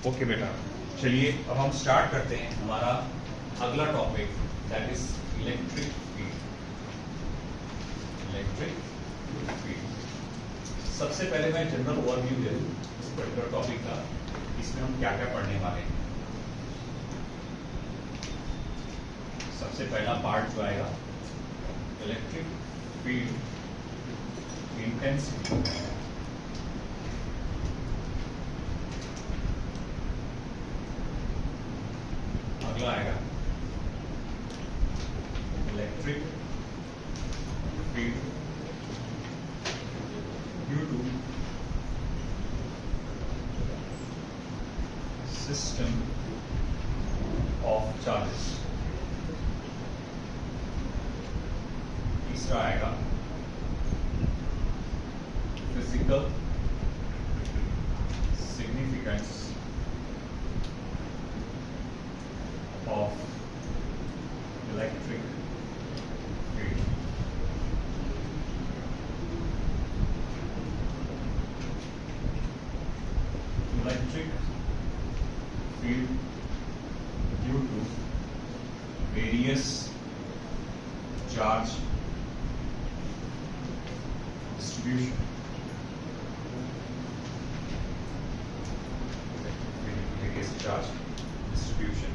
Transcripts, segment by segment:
Okay बेटा, चलिए अब हम स्टार्ट करते हैं हमारा अगला topic, that is electric field. Electric field. सबसे पहले मैं जनरल ओवरव्यू दे दूं इस पर्टिकुलर टॉपिक का, इसमें हम क्या क्या पढ़ने वाले हैं। सबसे पहला पार्ट जो आएगा इलेक्ट्रिक फील्ड इंटेंसिटी। अगला आएगा electric field due to system of charges. तीसरा आएगा physical significance of electric field। Electric field due to various charge distribution। Various charge distribution।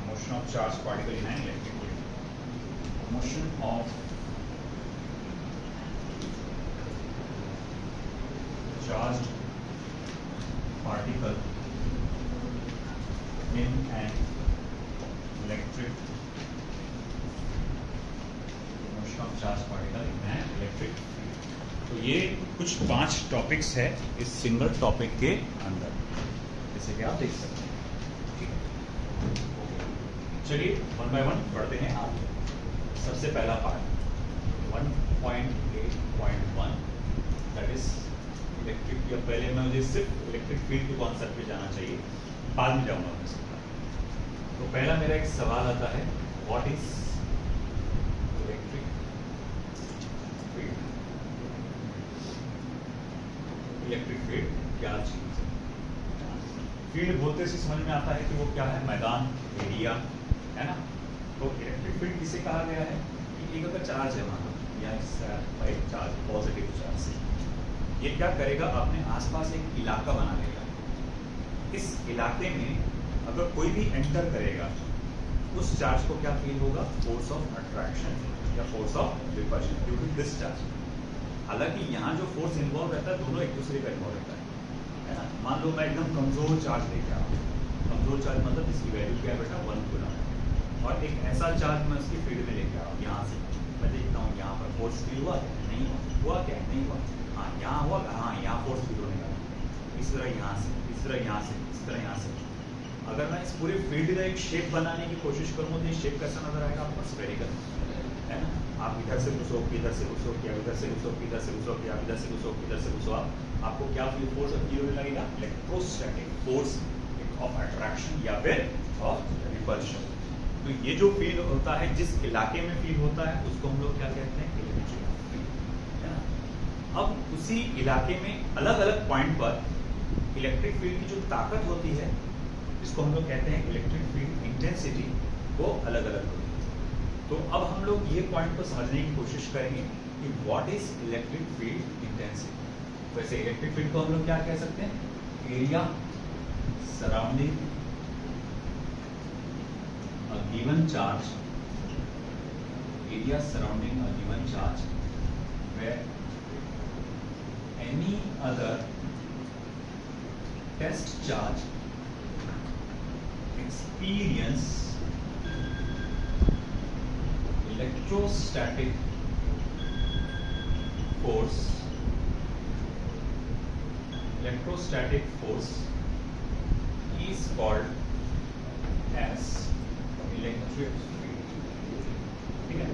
Motion of charged particle in an electric field। Motion of charged particle in an electric motion of charged particle in an electric field। तो ये कुछ 5 topics है इस single topic के अंदर, जैसे कि आप देख सकते हैं। चलिए वन बाय वन पढ़ते हैं आप। सबसे पहला पार्ट 1.8.1 दैट इज इलेक्ट्रिक। या पहले मैं मुझे सिर्फ इलेक्ट्रिक फील्ड के कॉन्सेप्ट पे जाना चाहिए, बाद में जाऊंगा मैं इसके बाद। तो पहला मेरा एक सवाल आता है, what is electric field. Electric field क्या चीज है? फील्ड बोलते से समझ में आता है कि वो क्या है, मैदान, एरिया, है ना। तो इलेक्ट्रिक फील्ड किसे कहा गया है कि एक अगर चार्ज है मानो, या एक चार्ज पॉजिटिव चार्ज से, ये क्या करेगा, अपने आसपास एक इलाका बना लेगा। इस इलाके में अगर कोई भी एंटर करेगा, उस चार्ज को क्या फील होगा, फोर्स ऑफ अट्रैक्शन या force of repulsion due to this charge. हालांकि यहाँ जो फोर्स इन्वॉल्व रहता है, दोनों एक दूसरे का इन्वॉल्व रहता है ना। मान लो मैं एकदम कमजोर चार्ज लेके आ रहा हूँ, कमजोर चार्ज मतलब इसकी वैल्यू क्या है बेटा, 1 कूलम। और एक ऐसा चार्ज मैं उसकी फील्ड में लेके आ रहा हूँ, यहाँ से मैं देखता हूँ यहाँ पर फोर्स फील हुआ, नहीं हुआ, क्या नहीं हुआ, हाँ यहाँ हुआ, हाँ यहाँ फोर्स फील होने लगा। इस तरह यहाँ से, इस तरह यहाँ से, इस तरह यहाँ से। अगर मैं इस पूरे फील्ड का एक शेप बनाने की कोशिश करूँ तो ये शेप कैसा नजर आएगा आपको, स्फेरिकल, है ना। आप इधर से घुसो, इधर से घुसो, या इधर से घुसो, इधर से घुसो, या इधर से घुसो, इधर से घुसो, आपको क्या फोर्स फील होने लगेगा, इलेक्ट्रोस्टैटिक फोर्स ऑफ अट्रैक्शन या फिर ऑफ रिपल्शन। तो ये जो फील होता है, जिस इलाके में फील होता है, उसको हम लोग क्या कहते हैं, इलेक्ट्रिक फील्ड, है ना। अब उसी इलाके में अलग अलग पॉइंट पर इलेक्ट्रिक फील्ड की जो ताकत होती है, इसको हम लोग कहते हैं इलेक्ट्रिक फील्ड इंटेंसिटी, वो अलग अलग होती है। तो अब हम लोग ये पॉइंट को समझने की कोशिश करेंगे कि what is electric field intensity. वैसे इलेक्ट्रिक फील्ड को हम लोग क्या कह सकते हैं, area surrounding a given charge, area surrounding a given charge where any other test charge experience electrostatic force is called as electric field. ठीक है,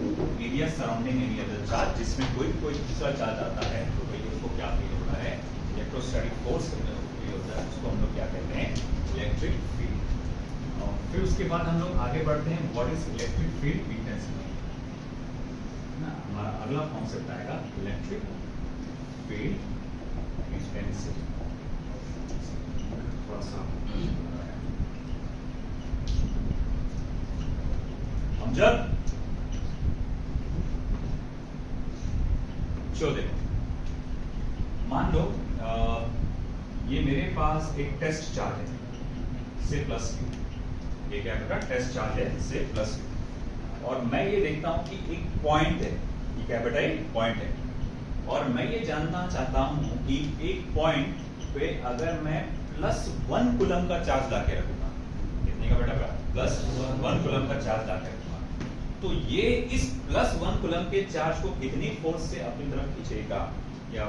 area surrounding any other charge, जिसमें कोई दूसरा चार्ज आता है, तो भाई उसको क्या फील होता है, इलेक्ट्रोस्टैटिक फोर्स फील होता है, उसको हम लोग क्या कहते हैं, इलेक्ट्रिक फील्ड। फिर उसके बाद हम लोग आगे बढ़ते हैं, what is electric field intensity ना। हमारा अगला कॉन्सेप्ट आएगा इलेक्ट्रिक फील्ड इंटेंसिटी। थोड़ा सा हम जब चलो देखो, मान लो ये मेरे पास एक टेस्ट चार्ज है से प्लस क्यू, ये क्या बेटा टेस्ट चार्ज है से प्लस क्यू, और मैं ये देखता हूं कि एक पॉइंट है, ये क्या बेटा एक पॉइंट है, और मैं ये जानना चाहता हूं कि एक पॉइंट पे अगर मैं +1 कूलम का चार्ज लाके रखूंगा, कितने का बेटा +1 कूलम का चार्ज लाके रखूंगा, तो ये इस +1 कूलम के चार्ज को कितनी फोर्स से अपनी तरफ खींचेगा या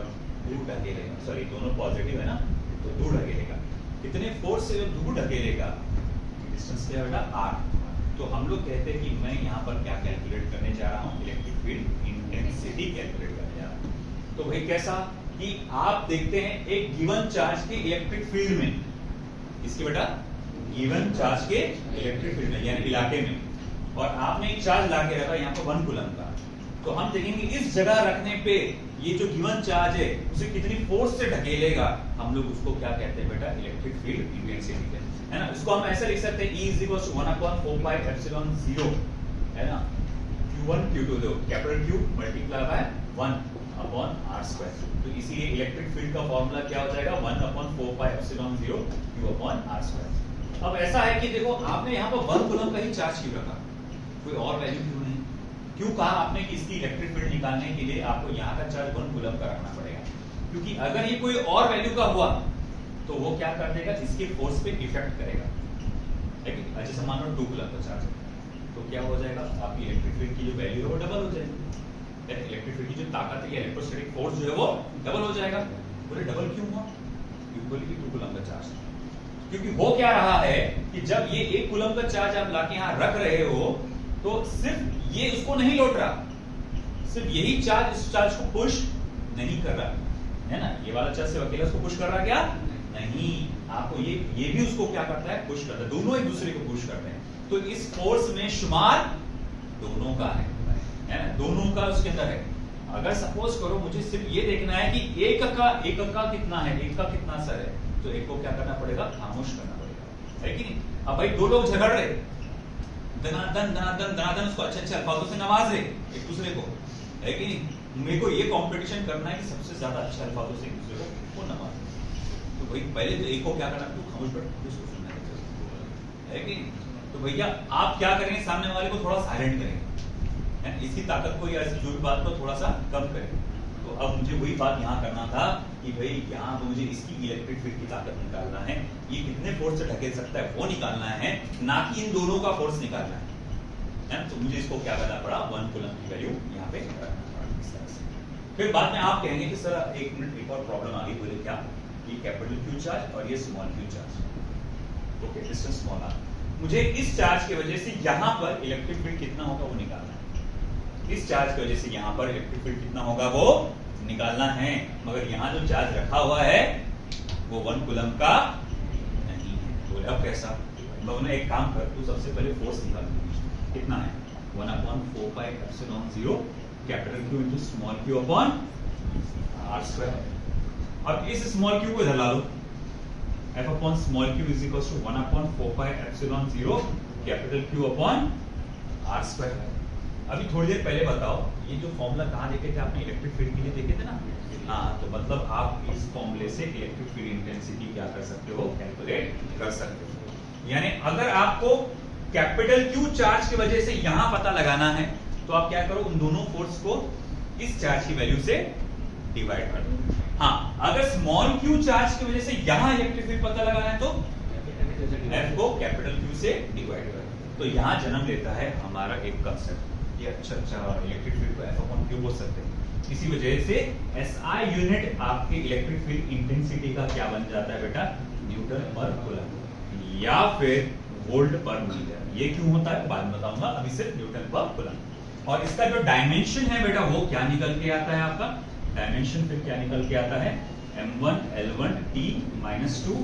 दूर ढकेलेगा, सॉरी दोनों पॉजिटिव है ना, तो दूर ढकेलेगा, कितने फोर्स से दूर ढकेलेगा, डिस्टेंस क्या बेटा r। तो हम लोग कहते हैं कि मैं यहाँ पर क्या कैलकुलेट करने जा रहा हूँ, इलेक्ट्रिक फील्ड इंटेंसिटी कैलकुलेट करने जा रहा हूँ। तो भाई कैसा कि आप देखते हैं एक गिवन चार्ज के इलेक्ट्रिक फील्ड में, इसके बेटा गिवन चार्ज के इलेक्ट्रिक फील्ड में यानी इलाके में, और आपने एक चार्ज ला के रखा यहाँ पर 1 कूलम का, तो हम देखेंगे इस जगह रखने पे ये जो गिवन चार्ज है उसे कितनी फोर्स से ढकेलेगा, हम लोग उसको क्या कहते हैं बेटा इलेक्ट्रिक फील्ड इंटेंसिटी है ना। इसको हम ऐसे लिख सकते हैं E = 1/4πε0 है ना, Q1 Q2 दो capital Q multiply by 1/r², तो इसीलिए इलेक्ट्रिक फील्ड का फॉर्मूला क्या हो जाएगा 1/4πε0 Q/r²। अब ऐसा है कि देखो आपने यहाँ पर 1 कूलम का ही चार्ज क्यों रखा, कोई और वैल्यू क्यों नहीं, क्यों कहा आपने कि इसकी इलेक्ट्रिक फील्ड निकालने के लिए आपको यहाँ का चार्ज 1 कूलम का रखना पड़ेगा, क्योंकि अगर ये कोई और वैल्यू का हुआ तो वो क्या कर देगा, इसके फोर्स पे इफेक्ट करेगा, लेकिन जैसे मान लो 2 कूलम का चार्ज है तो क्या हो जाएगा, आपकी इलेक्ट्रिक फील्ड की जो वैल्यू है वो डबल हो जाएगी, इलेक्ट्रिक फील्ड की जो ताकत है, इलेक्ट्रोस्टैटिक फोर्स जो है वो डबल हो जाएगा। बोले डबल क्यों हुआ, इक्वली 2 कूलम का चार्ज, क्योंकि हो क्या रहा है कि जब ये 1 कूलम का चार्ज आप लाके यहाँ रख रहे हो तो सिर्फ ये उसको नहीं लौट रहा, सिर्फ यही चार्ज इस चार्ज को पुश नहीं कर रहा है ना, ये वाला चार्ज सिर्फ अकेला उसको पुश कर रहा क्या नहीं, आपको ये भी उसको क्या करता है पुश करता है, दोनों एक दूसरे को पुश करते हैं, तो इस फोर्स में शुमार दोनों का है ना, दोनों का उसके अंदर है। अगर सपोज करो मुझे सिर्फ ये देखना है कि एक का कितना है, एक का कितना असर है, तो एक को क्या करना पड़ेगा, खामोश करना पड़ेगा, है कि नहीं। अब भाई दो लोग झगड़ रहे, दनादन दनादन दनादन उसको अच्छे अल्फाजों से नवाज रहे एक दूसरे को, है कि नहीं, मेरे को ये कंपटीशन करना है कि सबसे ज्यादा अच्छे अल्फाजों से एक दूसरे को नवाज, तो भाई पहले तो एक को क्या करना, तू खामोश बैठ, उसको सुनना है कि नहीं। तो भैया आप क्या करेंगे, सामने वाले को थोड़ा साइलेंट करेंगे, इसकी ताकत को या इसकी जो भी बात को थोड़ा सा कम करें। तो अब मुझे वही बात यहाँ करना था कि भाई यहाँ तो मुझे इसकी इलेक्ट्रिक फील्ड की ताकत निकालना है, ये कितने फोर्स से ढकेल सकता है वो निकालना है, ना कि इन दोनों का फोर्स निकालना है। तो मुझे इसको क्या करना पड़ा, 1 कूलम की वैल्यू यहाँ पे रखना पड़ा इस तरह से। फिर बाद में आप कहेंगे कि सर एक मिनट, एक और प्रॉब्लम आ गई, बोले क्या, ये कैपिटल Q चार्ज और ये small q charge, okay distance small r, मुझे इस चार्ज की वजह से यहाँ पर इलेक्ट्रिक फील्ड कितना होगा वो निकालना है, इस चार्ज की वजह से यहाँ पर इलेक्ट्रिक फील्ड कितना होगा वो निकालना है, मगर यहाँ जो चार्ज रखा हुआ है वो 1 कूलम का नहीं है। तो अब कैसा, मैं एक काम कर, तू सबसे पहले फोर्स निकाल, कितना है 1/4πε0 capital Q into small q upon r²। अब इस स्मॉल q को इधर ला लो, f upon small q is equal to 1/4πε0 capital Q upon r²। अभी थोड़ी देर पहले बताओ, ये जो फॉर्मूला कहाँ देखे थे आपने, इलेक्ट्रिक फील्ड के लिए देखे थे ना, हाँ, तो मतलब आप इस फॉर्मूले से इलेक्ट्रिक फील्ड इंटेंसिटी क्या कर सकते हो, कैलकुलेट कर सकते हो। यानी अगर आपको कैपिटल Q चार्ज की वजह से यहां पता लगाना है तो आप क्या करो, उन दोनों फोर्स को इस चार्ज की वैल्यू से डिवाइड कर दो। हाँ, अगर स्मॉल q चार्ज की वजह से यहां इलेक्ट्रिक फील्ड पता लगाना है तो F को कैपिटल Q से डिवाइड कर दो। तो यहां जन्म लेता है हमारा एक कंसेप्ट, ये अच्छा इलेक्ट्रिक फील्ड को F अपॉन Q बोल सकते हैं। इसी वजह से SI यूनिट आपके इलेक्ट्रिक फील्ड इंटेंसिटी का क्या बन जाता है बेटा, न्यूटन पर कूलम या फिर वोल्ट पर मीटर। ये क्यों होता है बाद में बताऊंगा, अभी सिर्फ न्यूटन पर कूलम। और इसका जो डायमेंशन है बेटा वो क्या निकल के आता है, आपका डायमेंशन फिर क्या निकल के आता है, m1 l1 t - 2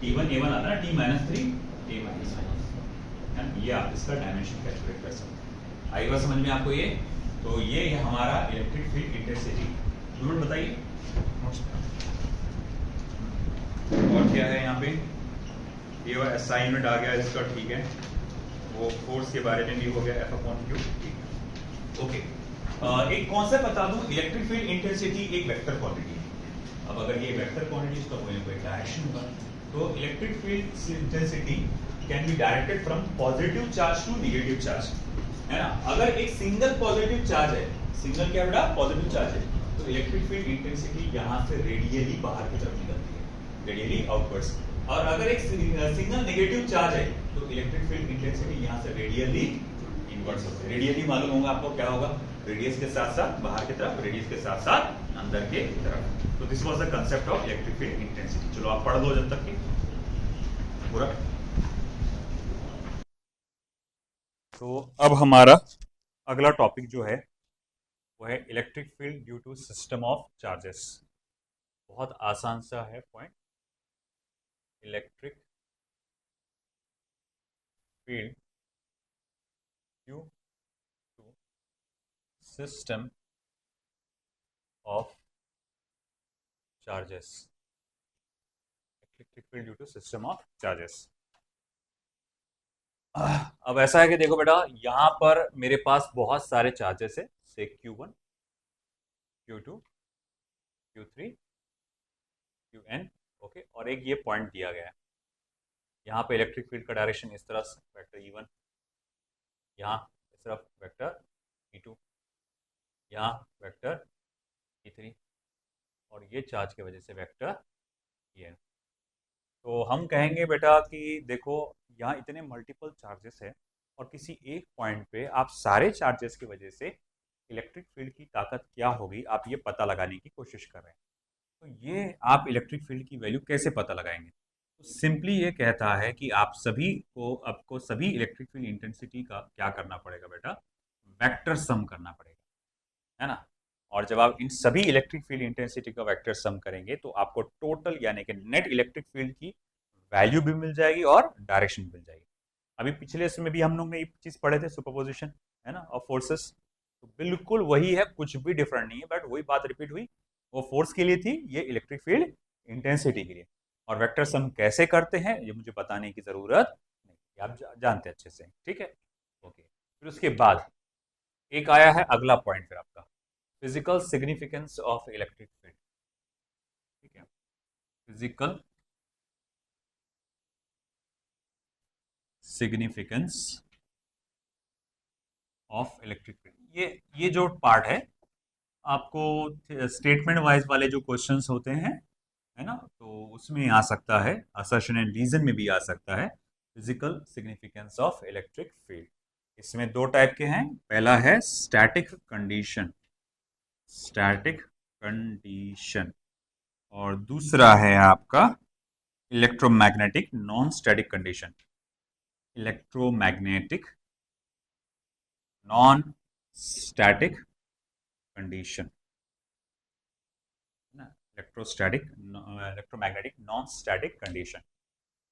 t1 a1 आता है, t - 3 t - 1, ये आप इसका डायमेंशन कैलकुलेट कर सकते हैं। आई बात समझ में आपको ये, तो ये है हमारा इलेक्ट्रिक फील्ड इंटेंसिटी। स्टूडेंट बताइए और क्या है यहाँ पे, ये असाइनमेंट आ गया इसका, ठीक है। वो फोर्स के बारे में भी हो गया, F/Q, ठीक है। ओके, एक कॉन्सेप्ट बता दूं, इलेक्ट्रिक फील्ड इंटेंसिटी एक वेक्टर क्वांटिटी है। अब अगर ये वेक्टर क्वांटिटी इसका कोई ना कोई डायरेक्शन होगा, तो electric field intensity can be directed from positive charge to negative charge, है ना। अगर एक सिंगल पॉजिटिव चार्ज है, सिंगल क्या बेटा, पॉजिटिव चार्ज है, तो इलेक्ट्रिक फील्ड इंटेंसिटी यहाँ से रेडियली बाहर की तरफ निकलती है, रेडियली आउटवर्ड्स। और अगर एक सिंगल नेगेटिव चार्ज है, तो इलेक्ट्रिक फील्ड इंटेंसिटी यहाँ से रेडियली इनवर्स होती है। रेडियली मालूम होगा आपको क्या होगा, रेडियस के साथ साथ बाहर की तरफ, रेडियस के साथ साथ अंदर के तरफ। तो this was the concept of electric field intensity. चलो आप पढ़ लो जब तक की पूरा। तो अब हमारा अगला टॉपिक जो है वो है electric field due to system of charges. बहुत आसान सा है point, electric field due to system of charges, electric field due to system of charges. अब ऐसा है कि देखो बेटा, यहां पर मेरे पास बहुत सारे चार्जेस है, से Q1, Q2, Q3, Qn, okay. और एक ये पॉइंट दिया गया है, यहाँ पे इलेक्ट्रिक फील्ड का डायरेक्शन इस तरह से वेक्टर E1, यहाँ इस तरफ वेक्टर E2, यहाँ वेक्टर E3, और ये चार्ज की वजह से वेक्टर En। तो हम कहेंगे बेटा कि देखो यहाँ इतने मल्टीपल चार्जेस है, और किसी एक पॉइंट पे आप सारे चार्जेस की वजह से इलेक्ट्रिक फील्ड की ताकत क्या होगी, आप ये पता लगाने की कोशिश कर रहे हैं। तो ये आप इलेक्ट्रिक फील्ड की वैल्यू कैसे पता लगाएंगे? तो सिंपली ये कहता है कि आपको सभी इलेक्ट्रिक फील्ड इंटेंसिटी का क्या करना पड़ेगा बेटा, वेक्टर सम करना पड़ेगा, है ना। और जब आप इन सभी इलेक्ट्रिक फील्ड इंटेंसिटी का वेक्टर सम करेंगे, तो आपको टोटल यानी कि नेट इलेक्ट्रिक फील्ड की वैल्यू भी मिल जाएगी और डायरेक्शन मिल जाएगी। अभी पिछले इसमें भी हम लोग ने ये चीज पढ़े थे, सुपरपोजिशन, है ना, ऑफ फोर्सेस। तो बिल्कुल वही है, कुछ भी डिफरेंट नहीं है, बट वही बात रिपीट हुई। वो फोर्स के लिए थी, ये इलेक्ट्रिक फील्ड इंटेंसिटी के लिए। और वेक्टर सम कैसे करते हैं ये मुझे बताने की जरूरत नहीं, आप जानते हैं अच्छे से, ठीक है। ओके, फिर उसके बाद एक आया है अगला पॉइंट फिर आपका, physical significance of electric field, ठीक है। Physical significance of electric field, ये जो पार्ट है आपको स्टेटमेंट वाइज वाले जो क्वेश्चंस होते हैं, है ना, तो उसमें आ सकता है, असर्शन एंड रीजन में भी आ सकता है physical significance of electric field. इसमें दो टाइप के हैं, पहला है स्टैटिक कंडीशन, स्टैटिक कंडीशन, और दूसरा है आपका electromagnetic non static condition, electromagnetic non static condition, electromagnetic non static condition.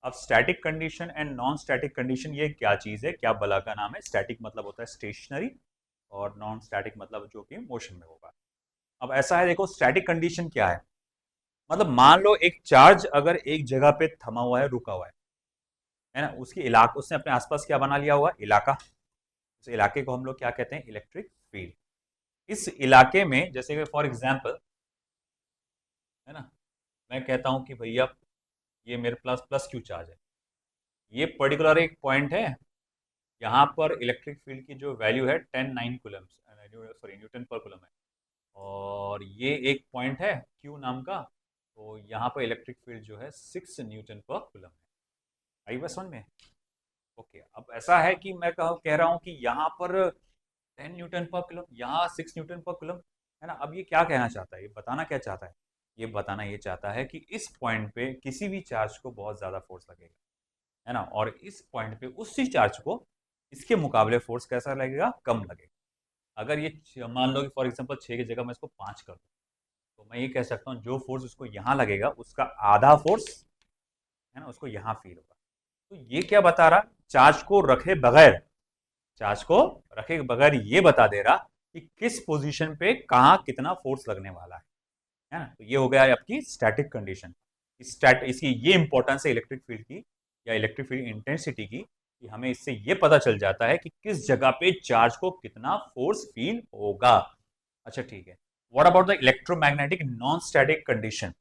अब static condition and non static condition ये क्या चीज है, क्या बला का नाम है? स्टैटिक मतलब होता है स्टेशनरी, और नॉन स्टैटिक मतलब जो कि मोशन में होगा। अब ऐसा है, देखो स्टैटिक कंडीशन क्या है, मतलब मान लो एक चार्ज अगर एक जगह पे थमा हुआ है, रुका हुआ है ना, उसकी इलाका, उसने अपने आसपास क्या बना लिया हुआ, इलाका। उस इलाके को हम लोग क्या कहते हैं, इलेक्ट्रिक फील्ड। इस इलाके में जैसे फॉर एग्जाम्पल, है ना, मैं कहता हूं कि भैया ये मेरे पास प्लस क्यू चार्ज है, ये पर्टिकुलर एक पॉइंट है, यहाँ पर इलेक्ट्रिक फील्ड की जो वैल्यू है 10 कूलम, सॉरी न्यूटन पर कूलम है, और ये एक पॉइंट है क्यू नाम का, तो यहाँ पर इलेक्ट्रिक फील्ड जो है 6 न्यूटन पर कूलम है। आई बस समझ में? ओके, अब ऐसा है कि मैं कह रहा हूँ कि यहाँ पर 10 न्यूटन पर कूलम, यहाँ 6 न्यूटन पर कूलम, है ना। अब ये क्या कहना चाहता है, ये बताना क्या चाहता है, ये बताना ये चाहता है कि इस पॉइंट पे किसी भी चार्ज को बहुत ज़्यादा फोर्स लगेगा, है ना, और इस पॉइंट पे उसी चार्ज को इसके मुकाबले फोर्स कैसा लगेगा, कम लगेगा। अगर ये मान लो कि फॉर एग्जांपल 6 की जगह मैं इसको 5 कर दूँ, तो मैं ये कह सकता हूँ जो फोर्स उसको यहाँ लगेगा उसका आधा फोर्स, है ना, उसको यहाँ फील होगा। तो ये क्या बता रहा, चार्ज को रखे बगैर ये बता दे रहा कि किस पोजीशन पे कहाँ कितना फोर्स लगने वाला है ना। तो ये हो गया आपकी स्टैटिक कंडीशन। इसकी ये इंपॉर्टेंस है इलेक्ट्रिक फील्ड की या इलेक्ट्रिक फील्ड इंटेंसिटी की, कि हमें इससे ये पता चल जाता है कि किस जगह पे चार्ज को कितना फोर्स फील होगा। अच्छा ठीक है, what about the electromagnetic non static condition.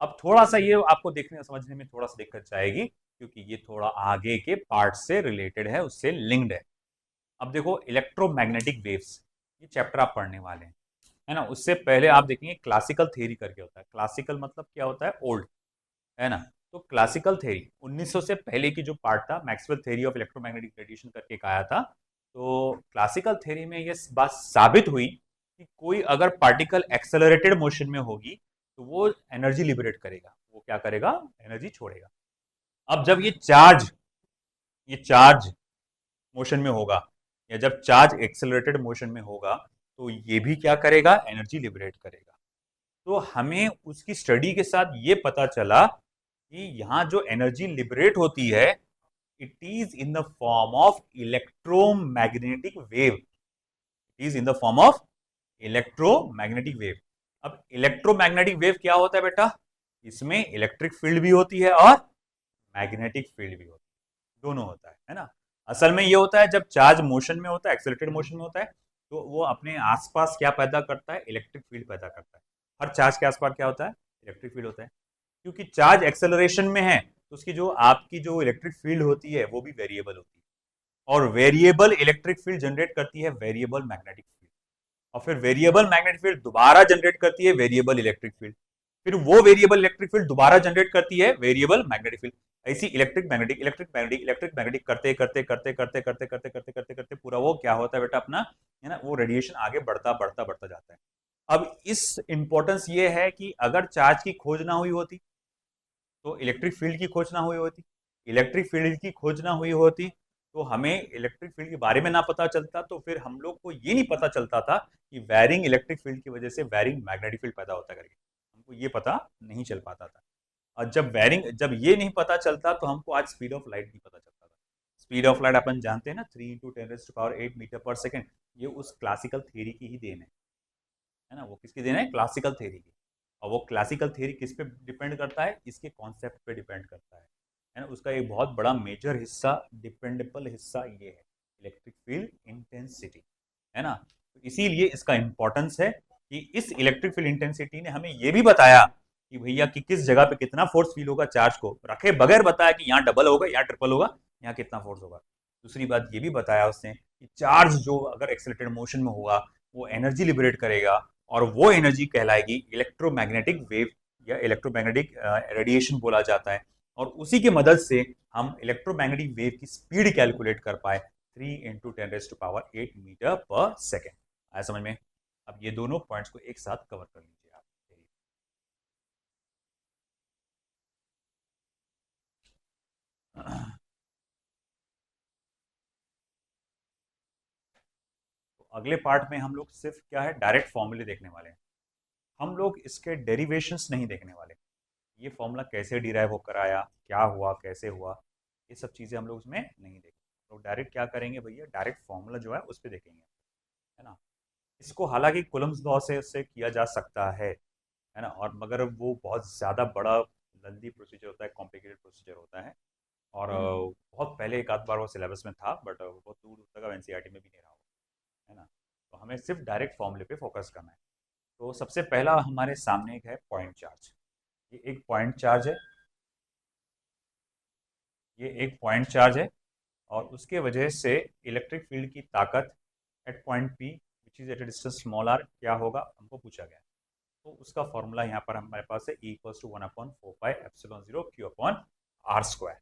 अब थोड़ा सा ये आपको देखने समझने में थोड़ा सा दिक्कत जाएगी, क्योंकि ये थोड़ा आगे के पार्ट से रिलेटेड है, उससे लिंक्ड है। अब देखो इलेक्ट्रोमैग्नेटिक वेव्स, ये चैप्टर आप पढ़ने वाले हैं, है ना। उससे पहले आप देखेंगे क्लासिकल थ्योरी करके होता है। क्लासिकल मतलब क्या होता है, ओल्ड, है ना। तो क्लासिकल थ्योरी 1900 से पहले की जो पार्ट था, Maxwell theory of electromagnetic radiation करके एक आया था। तो क्लासिकल थ्योरी में ये बात साबित हुई कि कोई अगर पार्टिकल एक्सेलरेटेड मोशन में होगी तो वो एनर्जी लिबरेट करेगा, वो क्या करेगा, एनर्जी छोड़ेगा। अब जब ये चार्ज मोशन में होगा, या जब चार्ज एक्सेलरेटेड मोशन में होगा, तो ये भी क्या करेगा, एनर्जी लिबरेट करेगा। तो हमें उसकी स्टडी के साथ ये पता चला कि यहां जो एनर्जी लिबरेट होती है, it is in the form of electromagnetic wave. It is in the form of electromagnetic wave. अब इलेक्ट्रोमैग्नेटिक वेव क्या होता है बेटा, इसमें इलेक्ट्रिक फील्ड भी होती है और मैग्नेटिक फील्ड भी होती है, दोनों होता है ना। असल में ये होता है जब चार्ज मोशन में होता है, एक्सेलरेटेड मोशन में होता है, तो वो अपने आसपास क्या पैदा करता है, इलेक्ट्रिक फील्ड पैदा करता है। हर चार्ज के आसपास क्या होता है, इलेक्ट्रिक फील्ड होता है। क्योंकि चार्ज एक्सेलरेशन में है, तो उसकी जो आपकी जो इलेक्ट्रिक फील्ड होती है वो भी वेरिएबल होती है, और वेरिएबल इलेक्ट्रिक फील्ड जनरेट करती है वेरिएबल मैग्नेटिक फील्ड, और फिर वेरिएबल मैग्नेटिक फील्ड दोबारा जनरेट करती है वेरिएबल इलेक्ट्रिक फील्ड, फिर वो वेरिएबल इलेक्ट्रिक फील्ड दोबारा जनरेट करती है वेरिएबल मैग्नेटिक फील्ड। ऐसी electric magnetic electric magnetic electric magnetic करते करते करते करते करते करते करते करते करते पूरा वो क्या होता है बेटा अपना, है ना, वो रेडिएशन आगे बढ़ता बढ़ता बढ़ता जाता है। अब इस इंपॉर्टेंस ये है कि अगर चार्ज की खोज ना हुई होती तो इलेक्ट्रिक फील्ड की खोज ना हुई होती, इलेक्ट्रिक फील्ड की खोज ना हुई होती तो हमें इलेक्ट्रिक फील्ड के बारे में ना पता चलता, तो फिर हम लोग को ये नहीं पता चलता था कि वायरिंग इलेक्ट्रिक फील्ड की वजह से वायरिंग मैग्नेटिक फील्ड पैदा होता करके, हमको ये पता नहीं चल पाता था। और जब ये नहीं पता चलता तो हमको आज स्पीड ऑफ लाइट नहीं पता चलता था। स्पीड ऑफ लाइट अपन जानते हैं ना, 3 × 10⁸ ये उस क्लासिकल थियरी की ही देन है ना। वो किसकी देन है, क्लासिकल थियरी की। और वो क्लासिकल थियरी किस पे डिपेंड करता है, इसके कॉन्सेप्ट पे डिपेंड करता है ना। उसका एक बहुत बड़ा मेजर हिस्सा, डिपेंडेबल हिस्सा ये है, इलेक्ट्रिक फील्ड इंटेंसिटी, है ना। तो इसीलिए इसका इंपॉर्टेंस है कि इस इलेक्ट्रिक फील्ड इंटेंसिटी ने हमें ये भी बताया कि भैया कि किस जगह पे कितना फोर्स फील होगा, चार्ज को रखे बगैर बताया कि यहाँ डबल होगा, यहाँ ट्रिपल होगा, यहाँ कितना फोर्स होगा। दूसरी बात ये भी बताया उसने कि चार्ज जो अगर एक्सेलरेटेड मोशन में होगा वो एनर्जी लिबरेट करेगा, और वो एनर्जी कहलाएगी इलेक्ट्रोमैग्नेटिक वेव या इलेक्ट्रोमैग्नेटिक रेडिएशन बोला जाता है। और उसी की मदद से हम इलेक्ट्रोमैग्नेटिक वेव की स्पीड कैलकुलेट कर पाए, 3 × 10⁸ मीटर/सेकेंड। आया समझ में। अब ये दोनों पॉइंट्स को एक साथ कवर कर लीजिए आप। तो अगले पार्ट में हम लोग सिर्फ क्या है, डायरेक्ट फॉर्मूले देखने वाले हैं। हम लोग इसके डेरिवेशंस नहीं देखने वाले, ये फॉर्मूला कैसे डिराइव होकर आया, क्या हुआ, कैसे हुआ, ये सब चीज़ें हम लोग उसमें नहीं देखेंगे। तो डायरेक्ट क्या करेंगे भैया, डायरेक्ट फॉर्मूला जो है उस पर देखेंगे, है ना। इसको हालांकि कुलम्स लॉ से उससे किया जा सकता है ना, और मगर वो बहुत ज़्यादा बड़ा लंदी प्रोसीजर होता है, कॉम्प्लिकेटेड प्रोसीजर होता है। और बहुत पहले एक आध बार वो सिलेबस में था, बट बहुत दूर तक अब एनसीईआरटी में भी नहीं रहा हो, है ना। तो हमें सिर्फ डायरेक्ट फॉर्मूले पे फोकस करना है। तो सबसे पहला हमारे सामने एक है पॉइंट चार्ज। ये एक पॉइंट चार्ज है, ये एक पॉइंट चार्ज है, और उसके वजह से इलेक्ट्रिक फील्ड की ताकत at point P which is at distance small r क्या होगा, हमको पूछा गया। तो उसका फॉर्मूला यहाँ पर हमारे पास है, E = 1/4πε0Q/r²।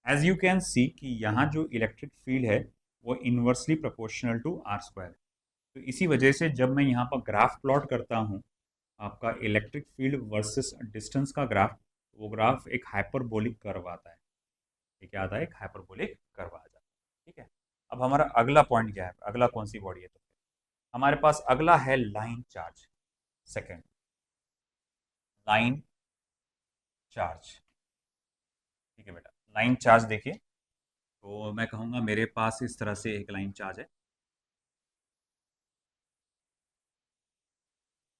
As you can see कि यहाँ जो इलेक्ट्रिक फील्ड है वो इन्वर्सली प्रोपोर्शनल टू r²। तो इसी वजह से जब मैं यहाँ पर ग्राफ प्लॉट करता हूँ आपका इलेक्ट्रिक फील्ड वर्सेस डिस्टेंस का ग्राफ, वो ग्राफ एक हाइपरबोलिक कर्व आता है। ये क्या आता है, एक हाइपरबोलिक कर्व आ जाता है। ठीक है। अब हमारा अगला पॉइंट क्या है, अगला कौन सी बॉडी है, तो हमारे पास अगला है line charge. Second, line charge. ठीक है बेटा, लाइन चार्ज देखिए, तो मैं कहूँगा मेरे पास इस तरह से एक लाइन चार्ज है,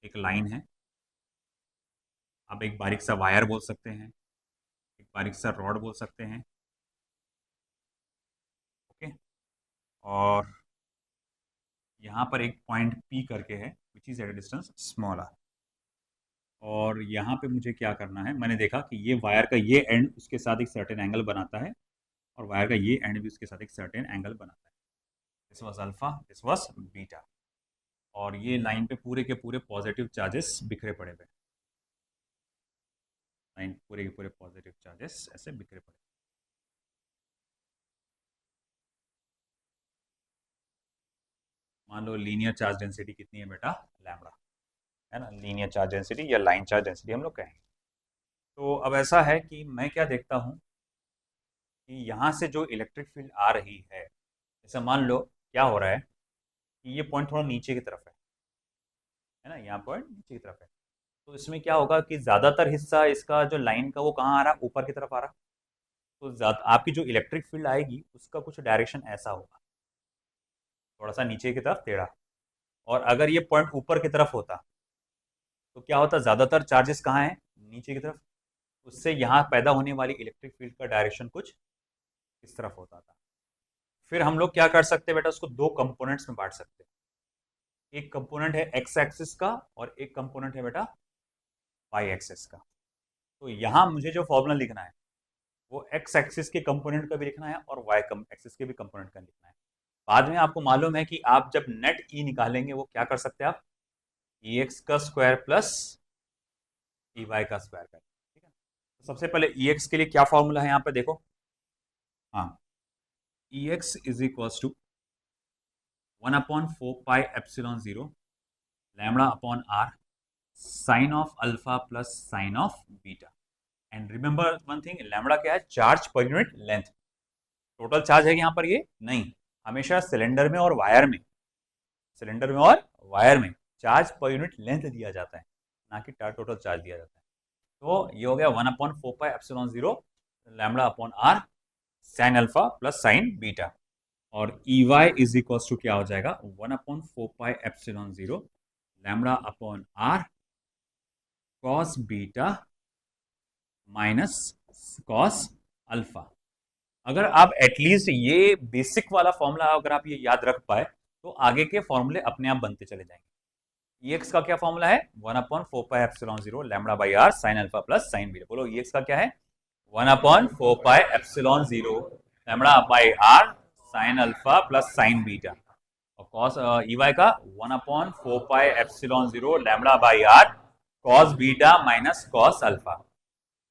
एक लाइन है, आप एक बारीक सा वायर बोल सकते हैं, एक बारीक सा रॉड बोल सकते हैं, ओके। और यहाँ पर एक पॉइंट पी करके है which is at a distance small are. और यहाँ पे मुझे क्या करना है, मैंने देखा कि ये वायर का ये एंड उसके साथ एक सर्टेन एंगल बनाता है और वायर का ये एंड भी उसके साथ एक सर्टेन एंगल बनाता है। This was alpha, this was beta. और ये लाइन पे पूरे के पूरे पॉजिटिव चार्जेस बिखरे पड़े हुए, लाइन पूरे के पूरे पॉजिटिव चार्जेस ऐसे बिखरे पड़े। मान लो लीनियर चार्ज डेंसिटी कितनी है बेटा, लैम्बडा, है ना, लीनियर चार्ज डेंसिटी या लाइन चार्ज डेंसिटी हम लोग कहेंगे। तो अब ऐसा है कि मैं क्या देखता हूँ कि यहाँ से जो इलेक्ट्रिक फील्ड आ रही है, जैसे मान लो क्या हो रहा है कि ये पॉइंट थोड़ा नीचे की तरफ है ना, यहाँ पॉइंट नीचे की तरफ है। तो इसमें क्या होगा कि ज़्यादातर हिस्सा इसका जो लाइन का वो कहाँ आ रहा है, ऊपर की तरफ आ रहा। तो आपकी जो इलेक्ट्रिक फील्ड आएगी उसका कुछ डायरेक्शन ऐसा होगा, थोड़ा सा नीचे की तरफ टेढ़ा। और अगर ये पॉइंट ऊपर की तरफ होता तो क्या होता, ज़्यादातर चार्जेस कहाँ हैं, नीचे की तरफ। उससे यहाँ पैदा होने वाली इलेक्ट्रिक फील्ड का डायरेक्शन कुछ इस तरफ होता था। फिर हम लोग क्या कर सकते हैं बेटा, उसको दो कंपोनेंट्स में बांट सकते हैं। एक कंपोनेंट है एक्स एक्सिस का और एक कंपोनेंट है बेटा वाई एक्सिस का। तो यहाँ मुझे जो फॉर्मूला लिखना है वो एक्स एक्सिस के कंपोनेंट का भी लिखना है और वाई एक्सिस के भी कंपोनेंट का लिखना है। बाद में आपको मालूम है कि आप जब नेट ई निकालेंगे वो क्या कर सकते हैं आप, ई एक्स का स्क्वायर प्लस ई वाई का स्क्वायर करें, ठीक है। तो सबसे पहले ई एक्स के लिए क्या फॉर्मूला है यहाँ पे देखो, हाँ, E X is equal to 1/4 pi epsilon 0 lambda upon are sine of alpha plus sine of beta. And remember one thing, lambda क्या है, charge per unit length. Total charge है यहाँ पर ये नहीं, हमेशा सिलेंडर में और वायर में, सिलेंडर में और वायर में चार्ज पर यूनिट लेंथ दिया जाता है, ना कि टोटल चार्ज दिया जाता है। तो ये हो गया 1/4 pi epsilon 0 lambda upon are sine alpha plus sine beta. और E Y is equal to क्या हो जाएगा, 1/4 pi epsilon 0 lambda upon R cos beta minus cos alpha. अगर आप एटलीस्ट ये बेसिक वाला फॉर्मूला अगर आप ये याद रख पाए तो आगे के फॉर्मूले अपने आप बनते चले जाएंगे। ई एक्स का क्या फॉर्मूला है, 1/4 pi epsilon 0 lambda by r sine alpha plus sine beta. बोलो ई एक्स का क्या है, 1/4 pi epsilon 0 lambda by r sine alpha plus sine beta. और कॉस ई वाई का 1/4 pi epsilon 0 lambda by r cos beta minus cos alpha,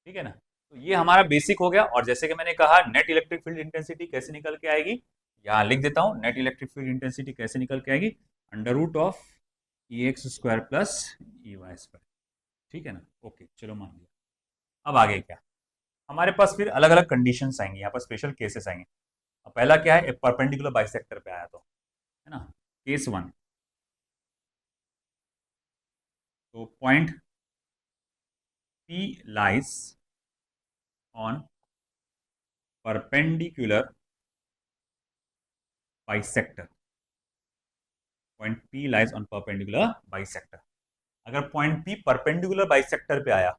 ठीक है ना। तो ये हमारा बेसिक हो गया। और जैसे कि मैंने कहा नेट इलेक्ट्रिक फील्ड इंटेंसिटी कैसे निकल के आएगी, यहाँ लिख देता हूँ, नेट इलेक्ट्रिक फील्ड इंटेंसिटी कैसे निकल के आएगी, under root of E x square plus E Y square, ठीक है ना। ओके चलो मान लिया। अब आगे क्या, हमारे पास फिर अलग अलग कंडीशंस आएंगे, यहाँ पर स्पेशल केसेस आएंगे। अब पहला क्या है, परपेंडिकुलर बाइसेक्टर पे आया तो, है ना, केस 1। तो point P lies on perpendicular bisector, point P lies on perpendicular bisector। अगर पॉइंट P परपेंडिकुलर बाइसेक्टर पे आया,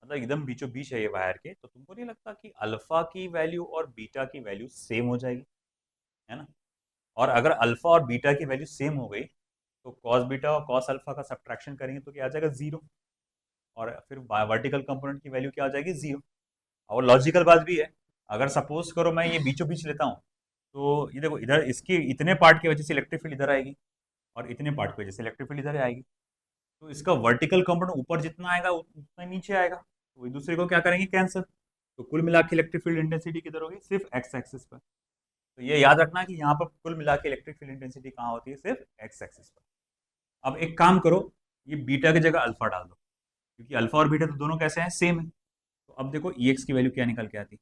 मतलब एकदम बीचों बीच है ये वायर के, तो तुमको नहीं लगता कि अल्फा की वैल्यू और बीटा की वैल्यू सेम हो जाएगी, है ना। और अगर अल्फा और बीटा की वैल्यू सेम हो गई तो कॉस बीटा और कॉस अल्फा का सब्ट्रैक्शन करेंगे तो क्या आ जाएगा, 0। और फिर वर्टिकल कंपोनेंट की वैल्यू क्या हो जाएगी, 0। और लॉजिकल बात भी है, अगर सपोज करो मैं ये बीचों बीच लेता हूँ तो ये देखो, इधर इसके इतने पार्ट की वजह से इलेक्ट्रिक फील्ड इधर आएगी और इतने पार्ट की वजह से इलेक्ट्रिक फील्ड इधर आएगी। तो इसका वर्टिकल कंपोनेंट ऊपर जितना आएगा उतना नीचे आएगा, तो एक दूसरे को क्या करेंगे, कैंसिल। तो कुल मिला के इलेक्ट्रिक फील्ड इंटेंसिटी किधर होगी, सिर्फ एक्स एक्सिस पर। तो ये याद रखना कि यहाँ पर कुल मिला के इलेक्ट्रिक फील्ड इंटेंसिटी कहाँ होती है, सिर्फ एक्स एक्सिस पर। अब एक काम करो, ये बीटा की जगह अल्फा डाल दो, क्योंकि अल्फा और बीटा तो दोनों कैसे हैं, सेम है। तो अब देखो ई एक्स की वैल्यू क्या निकल के आती,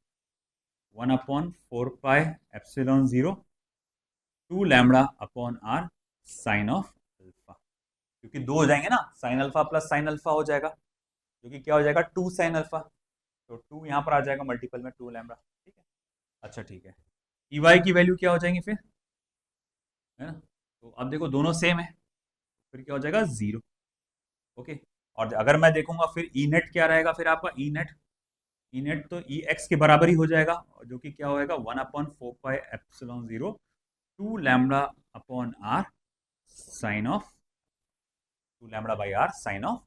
1/4 pi epsilon 0 2 lambda upon are sine of alpha. क्योंकि दो हो जाएंगे ना, sine alpha plus sine alpha हो जाएगा, जो कि क्या हो जाएगा, 2 साइन अल्फा। तो 2 यहाँ पर आ जाएगा मल्टीपल में 2 लैम्बडा, ठीक है। अच्छा ठीक है, ई वाई की वैल्यू क्या हो जाएंगी फिर, है ना। तो अब देखो दोनों सेम है, फिर क्या हो जाएगा, 0। ओके। और अगर मैं देखूंगा फिर ई नेट क्या रहेगा, फिर आपका ई नेट तो ई एक्स के बराबर ही हो जाएगा, जो कि क्या होएगा 1/4πε0 two lambda upon are sine of 2 λ/r sine of.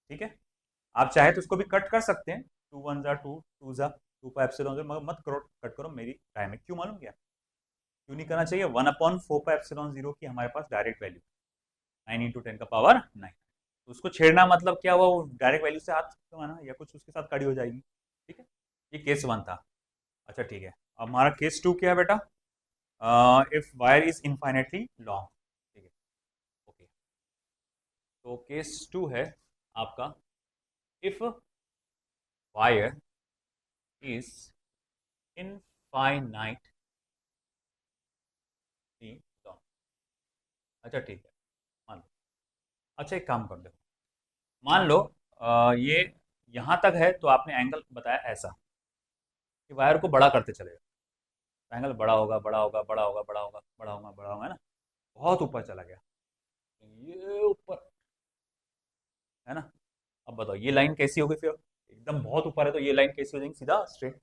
ठीक है। आप चाहे तो उसको भी कट कर सकते हैं, 2 1 जा 2 2 जा 2πε0, मगर मत करो, कट करो, मेरी राय में। क्यों मालूम क्या, क्यों नहीं करना चाहिए? 1/4πε0 की हमारे पास डायरेक्ट वैल्यू 9 × 10⁻9। तो उसको छेड़ना मतलब क्या हुआ, वो डायरेक्ट वैल्यू से हाथ कमाना या कुछ उसके साथ कड़ी हो जाएगी। ठीक है, ये केस 1 था। अच्छा ठीक है, अब हमारा केस 2 क्या है बेटा? If wire is infinitely long. ठीक है, ओके। तो केस 2 है आपका, if wire is infinitely long. अच्छा ठीक है, मान लो। अच्छा एक काम कर दो, मान लो ये यहाँ तक है, तो आपने एंगल बताया ऐसा कि वायर को बड़ा करते चलेगा, एंगल बड़ा होगा, बड़ा होगा, बड़ा होगा, बड़ा होगा, बड़ा होगा, बड़ा होगा, है ना? बहुत ऊपर चला गया, ये ऊपर, है ना? अब बताओ ये लाइन कैसी होगी फिर? एकदम बहुत ऊपर है तो ये लाइन कैसी हो जाएगी? सीधा स्ट्रेट,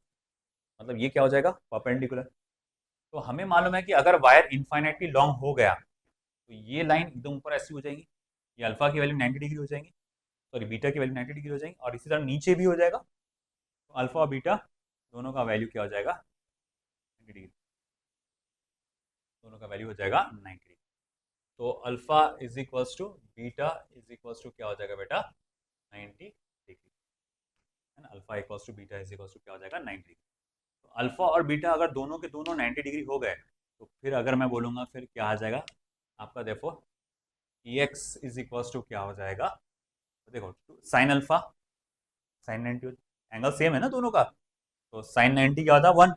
मतलब ये क्या हो जाएगा? परपेंडिकुलर। तो हमें मालूम है कि अगर वायर इनफाइनाइटली लॉन्ग हो गया तो ये लाइन एकदम ऊपर ऐसी हो जाएगी, ये अल्फा की वैल्यू 90 डिग्री हो जाएंगी, सॉरी बीटा की वैल्यू 90 डिग्री हो जाएंगी, और इसी तरह नीचे भी हो जाएगा। तो अल्फा और बीटा दोनों का वैल्यू क्या हो जाएगा? 90 डिग्री, दोनों का वैल्यू हो जाएगा 90 डिग्री। तो alpha is equals to beta is equals to क्या हो जाएगा बेटा? 90 डिग्री, है ना? Alpha equals to beta is equals to क्या हो जाएगा? 90 डिग्री। तो अल्फा और बीटा अगर दोनों के दोनों 90 डिग्री हो गए, तो फिर अगर मैं बोलूँगा फिर क्या आ जाएगा आपका? देखो ई एक्स इज इक्वल्स टू क्या हो जाएगा? तो देखो sine alpha sign 90, angle same है ना दोनों का, तो साइन 90 क्या होता है? 1।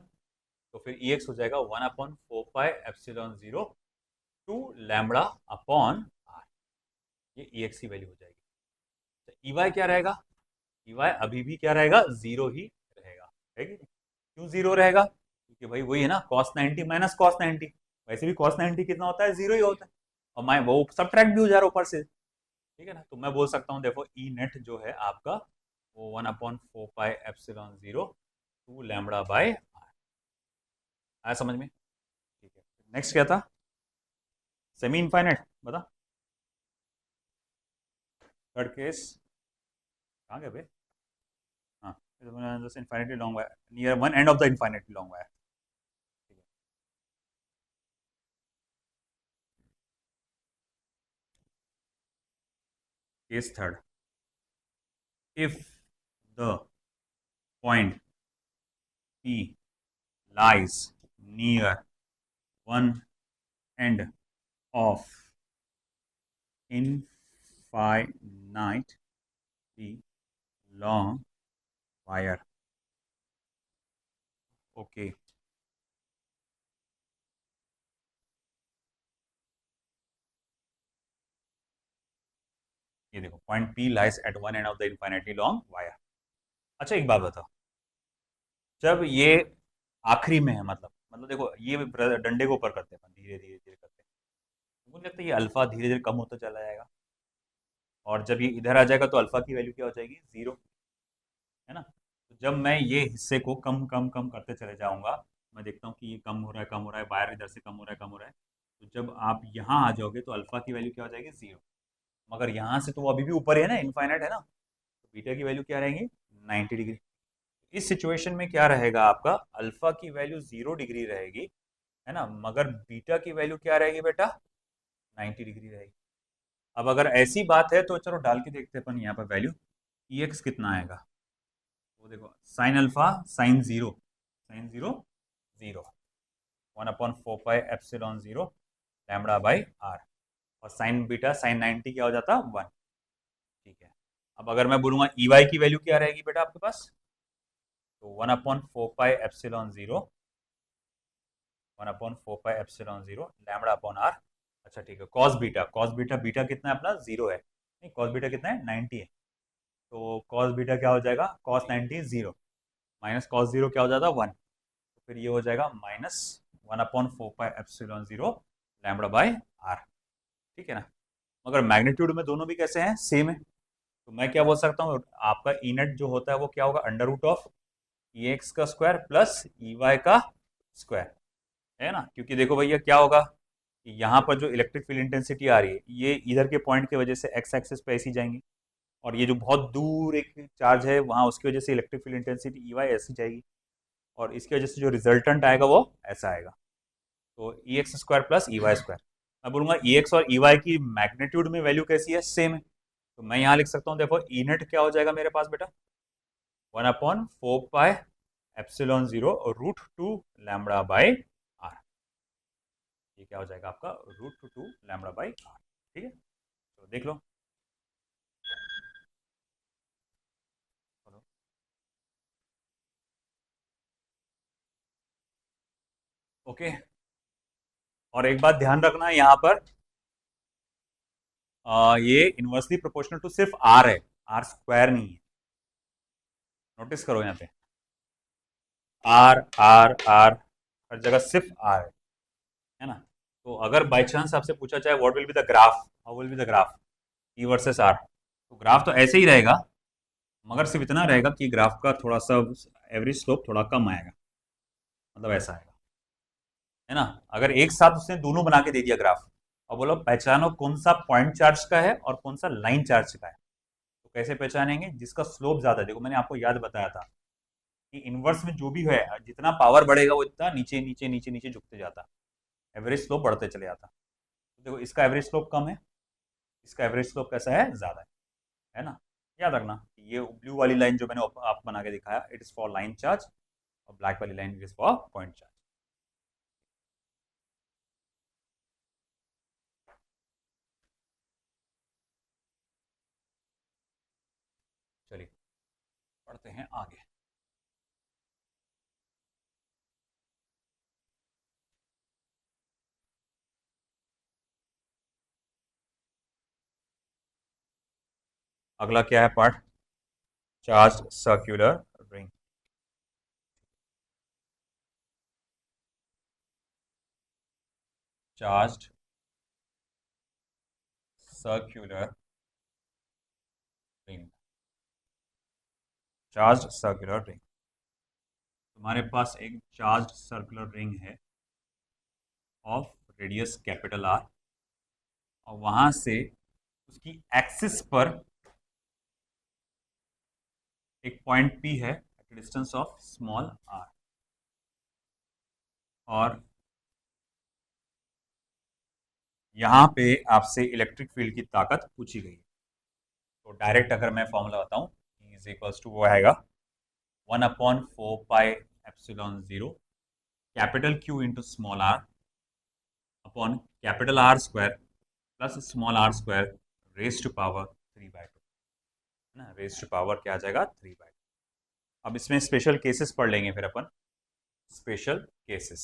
तो फिर ई एक्स हो जाएगा 1/4πε0 टू लैम्बडा अपॉन आर, ये ई एक्स की वैल्यू हो जाएगी। तो ई वाई क्या रहेगा? ई वाई अभी भी क्या रहेगा? जीरो ही रहेगा, है कि नहीं? क्यों जीरो रहेगा? क्योंकि भाई वही है ना, कॉस 90 माइनस कॉस 90, वैसे भी कॉस 90 कितना होता है? जीरो ही होता है, और मैं वो सब्ट्रैक्ट भी हो जा रहा है ऊपर से। ठीक है ना? तो मैं बोल सकता हूँ देखो ई नेट जो है आपका वो 1/4πε0 टू लैम्बडा/आर। आया समझ में? ठीक है, नेक्स्ट क्या था? सेमी इनफाइनाइट, बता। थर्ड केस कहाँ गए भाई? हाँ, infinitely long wire near one end of the infinitely long wire. Case third, if the point P lies near one end of infinitely long wire. Okay. ये देखो point P lies at one end of the infinitely long wire. अच्छा एक बात बताओ, जब ये आखिरी में है, मतलब देखो ये डंडे को ऊपर करते हैं, धीरे धीरे धीरे करते हैं, मुझे लगता है ये अल्फा धीरे धीरे कम होता चला जाएगा, और जब ये इधर आ जाएगा तो अल्फा की वैल्यू क्या हो जाएगी? जीरो, है ना? तो जब मैं ये हिस्से को कम कम कम करते चले जाऊंगा, मैं देखता हूँ कि ये कम हो रहा है, कम हो रहा है, वायर इधर से कम हो रहा है, कम हो रहा है, तो जब आप यहाँ आ जाओगे तो अल्फा की वैल्यू क्या हो जाएगी? जीरो। मगर यहाँ से तो वो अभी भी ऊपर ही है ना, इनफाइनाइट है ना, तो बीटा की वैल्यू क्या रहेगी? 90 डिग्री। इस सिचुएशन में क्या रहेगा आपका? अल्फा की वैल्यू 0 डिग्री रहेगी, है ना, मगर बीटा की वैल्यू क्या रहेगी बेटा? 90 डिग्री रहेगी। अब अगर ऐसी बात है तो चलो डाल के देखते हैं अपन यहाँ पर वैल्यू, ई एक्स कितना आएगा? वो देखो sine alpha sine zero, sine zero zero, 1/4πε0 λ/r, और साइन बीटा साइन 90 क्या हो जाता? 1। ठीक है, अब अगर मैं बोलूंगा ई वाई की वैल्यू क्या रहेगी बेटा आपके पास? तो 1/4πε0 λ/r। अच्छा ठीक है, cos beta, cos beta, beta कितना है अपना? जीरो है, नहीं कॉस बीटा कितना है? 90 है, तो कॉस बीटा क्या हो जाएगा? Cos 90 zero, minus cos zero क्या हो जाता? 1। तो फिर ये हो जाएगा -1/4πε0 λ/r। ठीक है ना? मगर मैग्नीट्यूड में दोनों भी कैसे हैं, सेम है। तो मैं क्या बोल सकता हूँ, आपका ई नेट जो होता है वो क्या होगा, under root of E x का स्क्वायर प्लस ई वाई का स्क्वायर, है ना। क्योंकि देखो भैया क्या होगा, यहाँ पर जो इलेक्ट्रिक फील्ड इंटेंसिटी आ रही है ये इधर के पॉइंट की वजह से एक्स एक्सिस पे ऐसी जाएंगी, और ये जो बहुत दूर एक चार्ज है वहाँ उसकी वजह से electric field intensity E y ऐसी जाएगी, और इसकी वजह से जो रिजल्टेंट आएगा वो ऐसा आएगा। तो E x square plus E Y square, मैं बोलूँगा ई एक्स और ई वाई की मैग्नीट्यूड में वैल्यू कैसी है, सेम है। तो मैं यहाँ लिख सकता हूँ, देखो ई नेट क्या हो जाएगा मेरे पास बेटा, 1/4 pi epsilon 0 root two lambda by r. ये क्या हो जाएगा आपका, root two lambda by r. ठीक है, तो देख लो। ओके, और एक बात ध्यान रखना यहाँ पर, ये इनवर्सली प्रोपोर्शनल टू सिर्फ आर है, आर स्क्वायर नहीं है। नोटिस करो यहाँ पे आर आर आर, हर जगह सिर्फ आर है ना। तो अगर बाई चांस आपसे पूछा जाए what will be the graph, how will be the graph E versus r, तो ग्राफ तो ऐसे ही रहेगा, मगर सिर्फ इतना रहेगा कि ग्राफ का थोड़ा सा एवरेज स्लोप थोड़ा कम आएगा, मतलब ऐसा आएगा, है ना। अगर एक साथ उसने दोनों बना के दे दिया ग्राफ, और बोलो पहचानो कौन सा पॉइंट चार्ज का है और कौन सा लाइन चार्ज का है, तो कैसे पहचानेंगे, जिसका स्लोप ज्यादा है। देखो मैंने आपको याद बताया था कि इनवर्स में जो भी है जितना पावर बढ़ेगा वो इतना नीचे नीचे नीचे नीचे झुकते जाता, एवरेज स्लोप बढ़ते चले जाता। तो देखो इसका एवरेज स्लोप कम है, इसका एवरेज स्लोप कैसा है, ज्यादा है ना। याद रखना ये ब्लू वाली लाइन जो मैंने आपको बना के दिखाया, it is for line charge, और ब्लैक वाली line it is for point charge. चलिए पढ़ते हैं आगे। अगला क्या है part, charge circular ring. Charge circular ring, charge circular ring. तुम्हारे पास एक चार्ज सर्कुलर रिंग है ऑफ रेडियस कैपिटल आर, और वहां से उसकी एक्सिस पर एक पॉइंट पी है at distance of small are, और यहाँ पे आपसे इलेक्ट्रिक फील्ड की ताकत पूछी गई है। तो डायरेक्ट अगर मैं फॉर्मूला बताऊं, इज इक्वल्स टू वो आएगा 1/4 pi epsilon 0 capital Q into small are upon capital R square plus small are square raise to power 3/2, है ना। रेज टू पावर क्या आ जाएगा, 3/2। अब इसमें स्पेशल केसेस पढ़ लेंगे फिर अपन, special cases.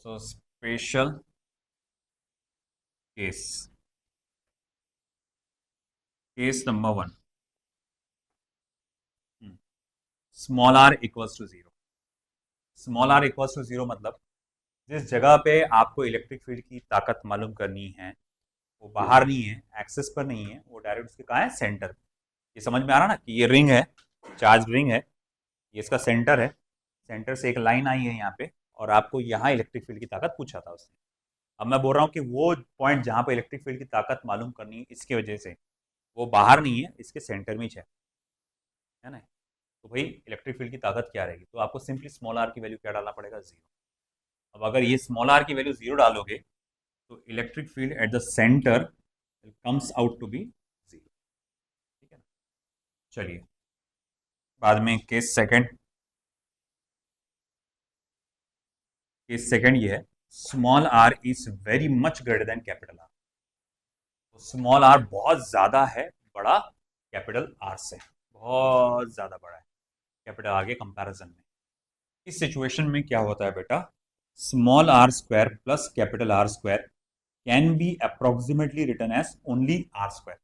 So special case, case number 1, small are equals to 0। Small are equals to 0 मतलब जिस जगह पे आपको इलेक्ट्रिक फील्ड की ताकत मालूम करनी है वो बाहर नहीं है, एक्सेस पर नहीं है, वो डायरेक्ट उसके कहाँ है, सेंटर। ये समझ में आ रहा ना कि ये रिंग है, चार्ज रिंग है, ये इसका सेंटर है, सेंटर से एक लाइन आई है यहाँ पे, और आपको यहाँ इलेक्ट्रिक फील्ड की ताकत पूछा था उसने। अब मैं बोल रहा हूँ कि वो पॉइंट जहाँ पे इलेक्ट्रिक फील्ड की ताकत मालूम करनी है इसकी वजह से वो बाहर नहीं है, इसके सेंटर में ही है ना। तो भाई इलेक्ट्रिक फील्ड की ताकत क्या रहेगी, तो आपको सिंपली स्मॉल आर की वैल्यू क्या डालना पड़ेगा, 0। अब अगर ये स्मॉल आर की वैल्यू 0 डालोगे तो electric field at the centre comes out to be 0। ठीक है ना। चलिए बाद में केस सेकंड, केस सेकंड ये है small r is very much greater than capital R. तो स्मॉल आर बहुत ज्यादा है, बड़ा कैपिटल आर से, बहुत ज्यादा बड़ा है कैपिटल आर के कंपैरिजन में। इस सिचुएशन में क्या होता है बेटा, small are square plus capital R square can be approximately written as only r square,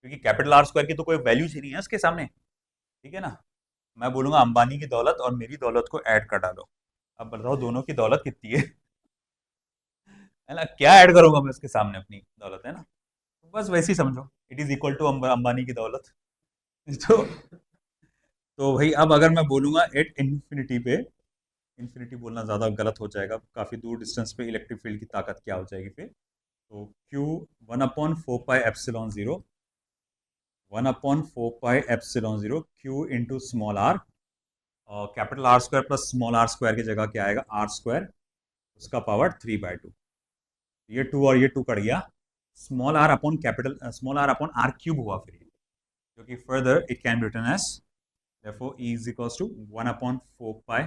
क्योंकि कैपिटल आर स्क्वायर की तो कोई वैल्यू ही नहीं है उसके सामने। ठीक है ना। मैं बोलूंगा अंबानी की दौलत और मेरी दौलत को ऐड कर डालो, अब बताओ दोनों की दौलत कितनी है ना, क्या ऐड करूंगा मैं उसके सामने, अपनी दौलत, है ना। बस वैसे ही समझो, it is equal to Ambani की दौलत। तो भाई अब अगर मैं बोलूंगा एट इन्फिनिटी पे, इन्फिनिटी बोलना ज़्यादा गलत हो जाएगा, काफ़ी दूर डिस्टेंस पे इलेक्ट्रिक फील्ड की ताकत क्या हो जाएगी फिर, तो Q 1/4πε0, 1/4πε0 Q into small are, और capital R square plus small are square की जगह क्या आएगा, आर स्क्वायर, उसका पावर 3/2। ये 2 और ये 2 कट गया, small are upon capital small are upon r cube हुआ फिर, जो कि further it can be written as therefore E is equals to 1/4 pi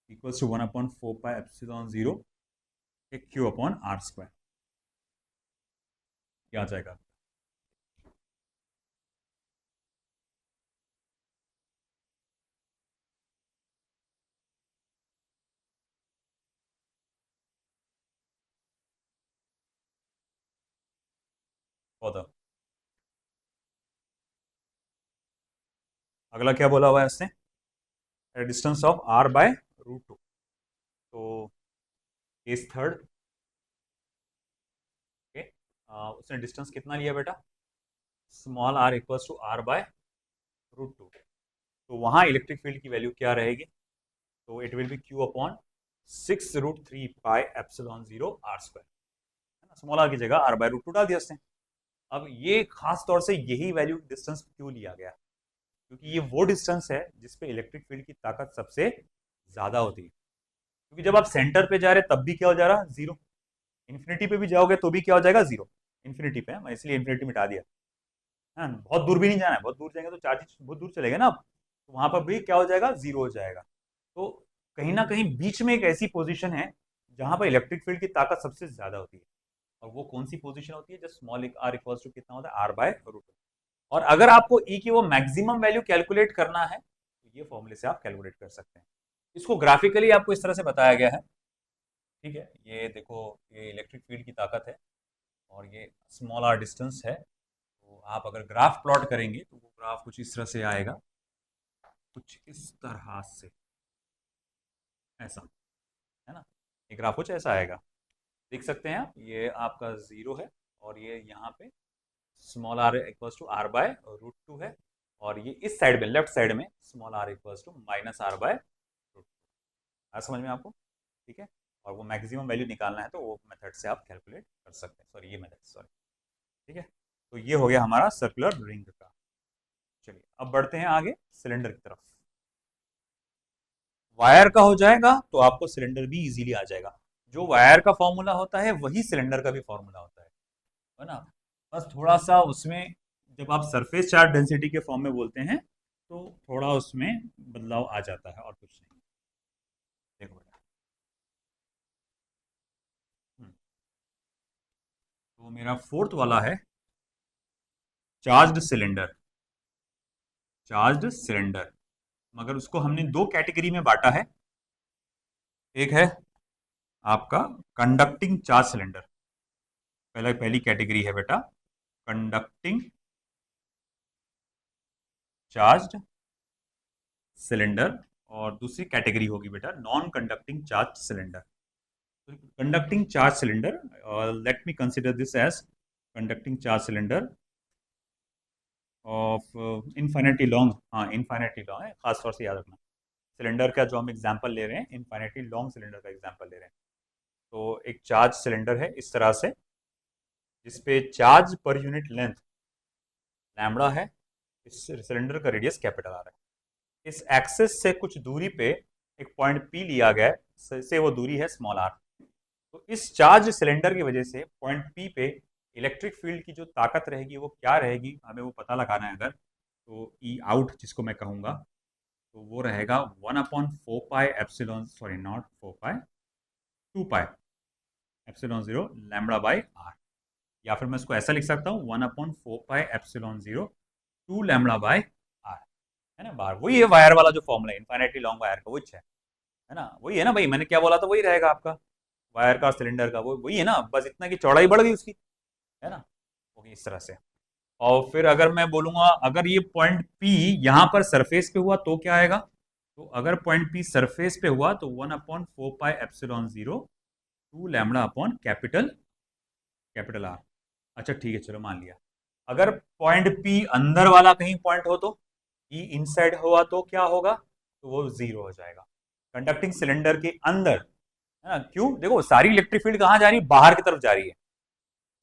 equals to 1/4 pi epsilon 0 Q upon R square। क्या आ जाएगा, बताओ। अगला क्या बोला हुआ है इसने, डिस्टेंस ऑफ R बाय √2, तो केस थर्ड, ओके, उसने डिस्टेंस कितना लिया बेटा, small r equals to R by √2, तो वहां इलेक्ट्रिक फील्ड की वैल्यू क्या रहेगी, तो it will B Q upon 6√3 pi epsilon 0 R square, है ना, स्मॉल r की जगह R बाय √2 डाल दिया उसने। अब ये खास तौर से यही वैल्यू डिस्टेंस क्यों लिया गया, क्योंकि ये वो डिस्टेंस है जिसपे इलेक्ट्रिक फील्ड की ताकत सबसे ज्यादा होती है, क्योंकि जब आप सेंटर पे जा रहे तब भी क्या हो जा रहा, जीरो, इन्फिनिटी पे भी जाओगे तो भी क्या हो जाएगा, जीरो। इन्फिनिटी पे मैं इसलिए इन्फिनिटी मिटा दिया, है ना, बहुत दूर भी नहीं जाना है, बहुत दूर जाएंगे तो चार्ज बहुत दूर चलेगा ना, तो वहां पर भी क्या हो जाएगा, जीरो हो जाएगा। तो कहीं ना कहीं बीच में एक ऐसी पोजीशन है जहां पर इलेक्ट्रिक फील्ड की ताकत सबसे ज्यादा होती है, और वो कौन सी पोजीशन होती है, जब स्मॉल आर इक्वल्स टू कितना होता है, आर बाय √2। और अगर आपको ई की वो मैक्सिमम वैल्यू कैलकुलेट करना है तो ये फॉर्मूले से आप कैलकुलेट कर सकते हैं। इसको ग्राफिकली आपको इस तरह से बताया गया है, ठीक है, ये देखो, ये इलेक्ट्रिक फील्ड की ताकत है और ये स्मॉल आर डिस्टेंस है, तो आप अगर ग्राफ प्लॉट करेंगे तो वो ग्राफ कुछ इस तरह से आएगा, कुछ इस तरह से, ऐसा, है ना, ये ग्राफ कुछ ऐसा आएगा, देख सकते हैं आप, ये आपका जीरो है और ये यहाँ पे small are equals to R by √2 है, और ये इस साइड में लेफ्ट साइड में small are equals to minus R by √2। आ समझ में आपको, ठीक है, और वो मैक्सिमम वैल्यू निकालना है तो वो मेथड से आप कैलकुलेट कर सकते हैं, सॉरी ये मेथड, सॉरी, ठीक है। तो ये हो गया हमारा सर्कुलर रिंग का। चलिए अब बढ़ते हैं आगे सिलेंडर की तरफ। वायर का हो जाएगा तो आपको सिलेंडर भी इजीली आ जाएगा, जो वायर का फॉर्मूला होता है वही सिलेंडर का भी फॉर्मूला होता है ना, बस थोड़ा सा उसमें, जब आप सरफेस चार्ज डेंसिटी के फॉर्म में बोलते हैं तो थोड़ा उसमें बदलाव आ जाता है, और कुछ नहीं। देखो बेटा, तो मेरा फोर्थ वाला है चार्ज्ड सिलेंडर, चार्ज्ड सिलेंडर, मगर उसको हमने दो कैटेगरी में बांटा है, एक है आपका कंडक्टिंग चार्ज सिलेंडर, पहली कैटेगरी है बेटा कंडक्टिंग चार्ज्ड सिलेंडर, और दूसरी कैटेगरी होगी बेटा non conducting charge cylinder. Conducting charge cylinder, let me consider this as conducting charge cylinder of infinitely long, हाँ इनफाइनाइटली लॉन्ग है, खास तौर से याद रखना, सिलेंडर का जो हम एग्जांपल ले रहे हैं इनफाइनाइटली लॉन्ग सिलेंडर का एग्जांपल ले रहे हैं। तो एक चार्ज सिलेंडर है इस तरह से, जिसपे charge per unit length lambda है, इस सिलेंडर का रेडियस कैपिटल आर है, इस एक्सेस से कुछ दूरी पे एक पॉइंट पी लिया गया है, से वो दूरी है स्मॉल आर। तो इस चार्ज सिलेंडर की वजह से पॉइंट पी पे इलेक्ट्रिक फील्ड की जो ताकत रहेगी वो क्या रहेगी, हमें वो पता लगाना है अगर, तो ई आउट जिसको मैं कहूँगा, तो वो रहेगा 1/4 pi epsilon, sorry not 4 pi, 2 pi epsilon 0 lambda by R, या फिर मैं इसको ऐसा लिख सकता हूँ 1/4 pi epsilon 0 2 lambda by R, है ना, बार वही है वायर वाला जो फॉर्मूला है इनफाइनाइटली लॉन्ग वायर का, वो है ना, वही है ना भाई, मैंने क्या बोला था वही रहेगा आपका, वायर का सिलेंडर का वो वही है ना, बस इतना की चौड़ाई बढ़ गई उसकी, है ना, ओके इस तरह से। और फिर अगर मैं बोलूंगा अगर ये पॉइंट पी यहाँ पर सरफेस पे हुआ तो क्या आएगा, तो अगर पॉइंट पी सरफेस पे हुआ तो 1/4 pi epsilon 0 2 lambda upon capital are, अच्छा ठीक है, चलो मान लिया। अगर पॉइंट पी अंदर वाला कहीं पॉइंट हो तो, ई इनसाइड हुआ तो क्या होगा, तो वो जीरो हो जाएगा कंडक्टिंग सिलेंडर के अंदर, है ना। क्यों, देखो सारी इलेक्ट्रिक फील्ड कहाँ जा रही है, बाहर की तरफ जा रही है।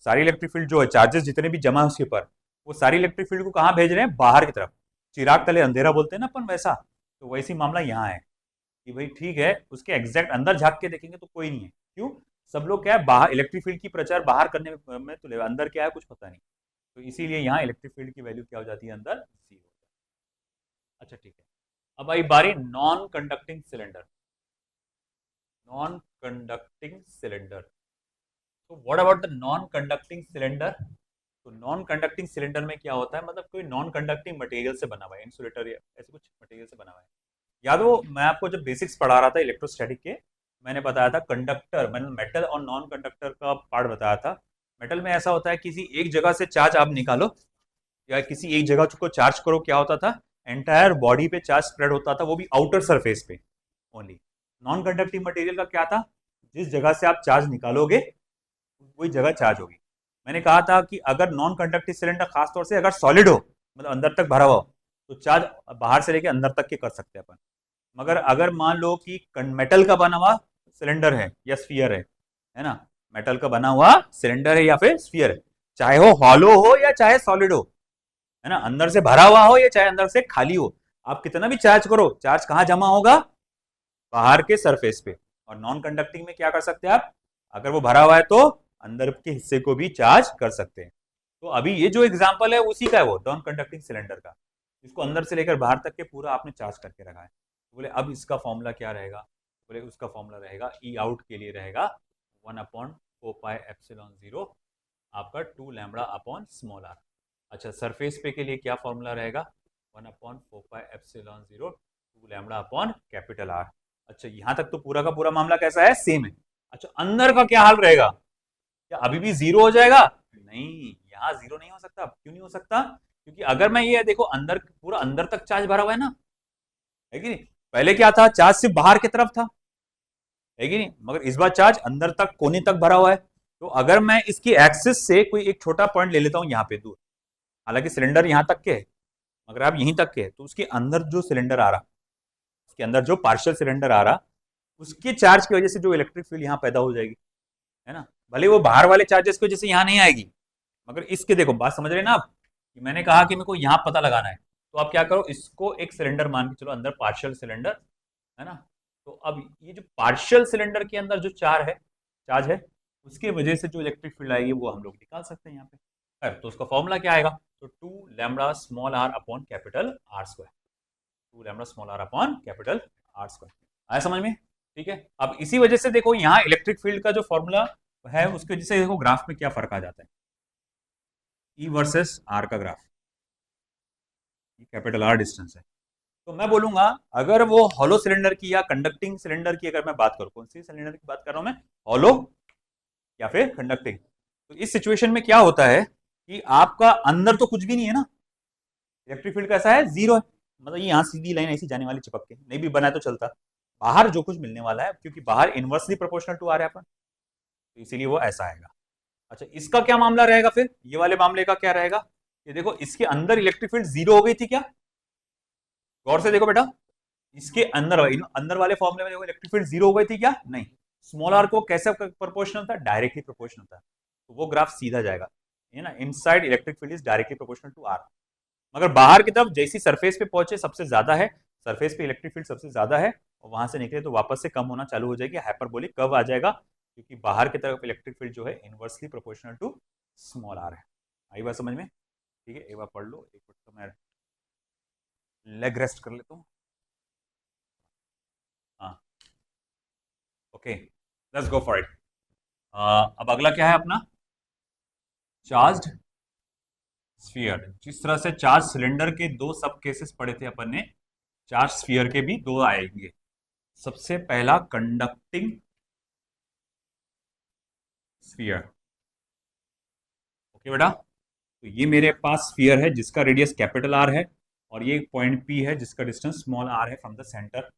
सारी इलेक्ट्रिक फील्ड जो है, चार्जेस जितने भी जमा है उसके ऊपर, वो सारी इलेक्ट्रिक फील्ड को कहाँ भेज रहे हैं, बाहर की तरफ। चिराग तले अंधेरा बोलते हैं ना अपन, वैसा। तो वैसी मामला यहाँ है कि भाई ठीक है, उसके एग्जैक्ट अंदर झांक के देखेंगे तो कोई नहीं है। क्यों, सब लोग क्या है, बाहर इलेक्ट्रिक फील्ड की प्रचार बाहर करने में तो अंदर क्या है कुछ पता नहीं। तो इसीलिए यहाँ इलेक्ट्रिक फील्ड की वैल्यू क्या हो जाती है, अंदर जीरो। अच्छा ठीक है, अब आई बारी non conducting cylinder. Non conducting cylinder, तो what about the non conducting cylinder. तो नॉन कंडक्टिंग सिलेंडर में क्या होता है, मतलब कोई नॉन कंडक्टिंग मटेरियल से बना हुआ है, इंसुलेटर या ऐसे कुछ मटेरियल से बना हुआ है। याद हो, मैं आपको जब बेसिक्स पढ़ा रहा था इलेक्ट्रोस्टैटिक के, मैंने बताया था कंडक्टर, मैंने मेटल और नॉन कंडक्टर का पार्ट बताया था। मेटल में ऐसा होता है, किसी एक जगह से चार्ज आप निकालो या किसी एक जगह को चार्ज करो, क्या होता था, एंटायर बॉडी पे चार्ज स्प्रेड होता था, वो भी आउटर सरफेस पे ओनली। नॉन कंडक्टिंग मटेरियल का क्या था, जिस जगह से आप चार्ज निकालोगे वही जगह चार्ज होगी। मैंने कहा था कि अगर नॉन कंडक्टिव सिलेंडर, खासतौर से अगर सॉलिड हो, मतलब अंदर तक भरा हुआ हो, तो चार्ज बाहर से लेके अंदर तक के कर सकते हैं अपन। मगर अगर मान लो कि मेटल का बना हुआ सिलेंडर है या स्फीयर है ना, मेटल का बना हुआ सिलेंडर है या फिर स्फीयर है, चाहे वो हॉलो हो या चाहे सॉलिड हो, है ना, अंदर से भरा हुआ हो या चाहे अंदर से खाली हो, आप कितना भी चार्ज करो, चार्ज कहां जमा होगा, बाहर के सरफेस पे। और नॉन कंडक्टिंग में क्या कर सकते हैं आप, अगर वो भरा हुआ है तो अंदर के हिस्से को भी चार्ज कर सकते हैं। तो अभी ये जो एग्जांपल है उसी का है, वो नॉन कंडक्टिंग सिलेंडर का, इसको अंदर से लेकर बाहर तक के पूरा आपने चार्ज करके रखा है। तो बोले अब इसका फॉर्मूला क्या रहेगा, बोले उसका फॉर्मूला रहेगा, ई आउट के लिए रहेगा 1/4πε0 आपका 2 लैम्बडा अपॉन स्मॉल आर। अच्छा, सरफेस पे के लिए क्या फॉर्मूला रहेगा, 1/4πε0 2 लैम्बडा अपॉन कैपिटल आर। अच्छा, यहां तक तो पूरा का पूरा मामला कैसा है, सेम है। अच्छा, अंदर का क्या हाल रहेगा, क्या अभी भी जीरो हो जाएगा, नहीं, यहां जीरो नहीं हो सकता। क्यों नहीं हो सकता, क्योंकि अगर मैं ये देखो, अंदर पूरा अंदर तक चार्ज भरा हुआ है ना, है कि नहीं। पहले क्या था, चार्ज सिर्फ बाहर की तरफ था, है कि नहीं, मगर इस बार चार्ज अंदर तक कोने तक भरा हुआ है। तो अगर मैं इसकी एक्सिस से कोई एक छोटा पॉइंट ले लेता हूं यहाँ पे दूर, हालांकि सिलेंडर यहां तक के है, मगर आप यहीं तक के, तो उसके अंदर जो सिलेंडर आ रहा, उसके अंदर जो पार्शियल सिलेंडर आ रहा, उसके चार्ज की वजह से जो इलेक्ट्रिक फील्ड यहाँ पैदा हो जाएगी, है ना। भले वो बाहर वाले चार्जेस की वजह से यहाँ नहीं आएगी, मगर इसके, देखो बात समझ रहे हैं ना आप, कि मैंने कहा कि मेरे को यहाँ पता लगाना है, तो आप क्या करो, इसको एक सिलेंडर मान के चलो, अंदर पार्शियल सिलेंडर, है ना। तो अब ये जो पार्शियल सिलेंडर के अंदर जो चार्ज है, उसके वजह से जो इलेक्ट्रिक फील्ड आएगी वो हम लोग निकाल सकते हैं यहाँ पे। खैर, तो उसका फॉर्मूला क्या आएगा, तो 2 lambda small are upon capital R square, 2 lambda small are upon capital R square. आया समझ में, ठीक है। अब इसी वजह से देखो, यहाँ इलेक्ट्रिक फील्ड का जो फॉर्मूला है, उसकी वजह से देखो ग्राफ में क्या फर्क आ जाता है, ई वर्सेस आर का ग्राफ, कैपिटल आर डिस्टेंस है। तो मैं बोलूंगा, अगर वो हॉलो सिलेंडर की या कंडक्टिंग सिलेंडर की अगर मैं बात करूं, कौन सी सिलेंडर की बात कर रहा हूं मैं, हॉलो या फिर कंडक्टिंग, तो इस सिचुएशन में क्या होता है कि आपका अंदर तो कुछ भी नहीं है ना, इलेक्ट्रिक फील्ड कैसा है, जीरो है, मतलब ये यहाँ सीधी लाइन ऐसी जाने वाली चिपक के, नहीं भी बना तो चलता, बाहर जो कुछ मिलने वाला है, क्योंकि बाहर इनवर्सली प्रोपोर्शनल टू आ रहा है अपन, तो इसीलिए वो ऐसा आएगा। अच्छा, इसका क्या मामला रहेगा फिर, ये वाले मामले का क्या रहेगा, ये देखो इसके अंदर इलेक्ट्रिक फील्ड जीरो हो गई थी क्या, गौर से देखो बेटा, इसके अंदर अंदर वाले फॉर्मूले में देखो, इलेक्ट्रिक फील्ड जीरो हो गई थी क्या, नहीं। स्मॉल आर को कैसे प्रोपोर्शनल था, डायरेक्टली प्रोपोर्शनल था, तो वो ग्राफ सीधा जाएगा, है ना, inside electric field is directly proportional to R. मगर बाहर की तरफ जैसी सरफेस पे पहुंचे, सबसे ज्यादा है, सरफेस पे इलेक्ट्रिक फील्ड सबसे ज्यादा है, और वहां से निकले तो वापस से कम होना चालू हो जाएगी, हाइपरबोलिक कर्व आ जाएगा, क्योंकि बाहर की तरफ इलेक्ट्रिक फील्ड जो है inversely proportional to small R है। आई बात समझ में, ठीक है, एक बार पढ़ लो, एक मिनट तो मैं लेग रेस्ट कर लेता हूँ। हाँ, okay, let's go for it. अब अगला क्या है अपना, चार्ज्ड स्फीयर। जिस तरह से चार्ज सिलेंडर के दो सब केसेस पढ़े थे अपन ने, चार्ज स्फीयर के भी दो आएंगे। सबसे पहला कंडक्टिंग स्फीयर, ओके बेटा, तो ये मेरे पास स्फीयर है जिसका रेडियस कैपिटल आर है, और ये पॉइंट पी है जिसका डिस्टेंस स्मॉल आर है फ्रॉम द सेंटर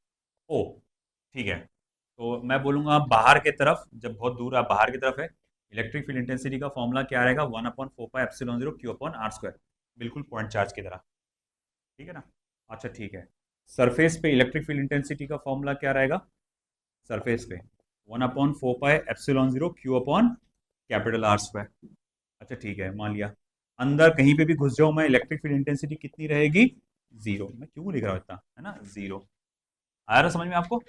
ओ, ठीक है। तो मैं बोलूंगा बाहर की तरफ, जब बहुत दूर आप बाहर की तरफ है, इलेक्ट्रिक फील्ड इंटेंसिटी का फॉर्मूला क्या रहेगा, 1/4πε0 Q/r², बिल्कुल पॉइंट चार्ज की तरह, ठीक है ना। अच्छा ठीक है, सरफेस पे इलेक्ट्रिक फील्ड इंटेंसिटी का फॉर्मूला क्या रहेगा, सरफेस पे 1/4πε0 Q/R²। अच्छा ठीक है, मान लिया अंदर कहीं पे भी घुस जाऊं मैं, इलेक्ट्रिक फील्ड इंटेंसिटी कितनी रहेगी, जीरो। मैं क्यों लिख रहा हूं इतना, है ना, जीरो। आया रहा समझ में आपको।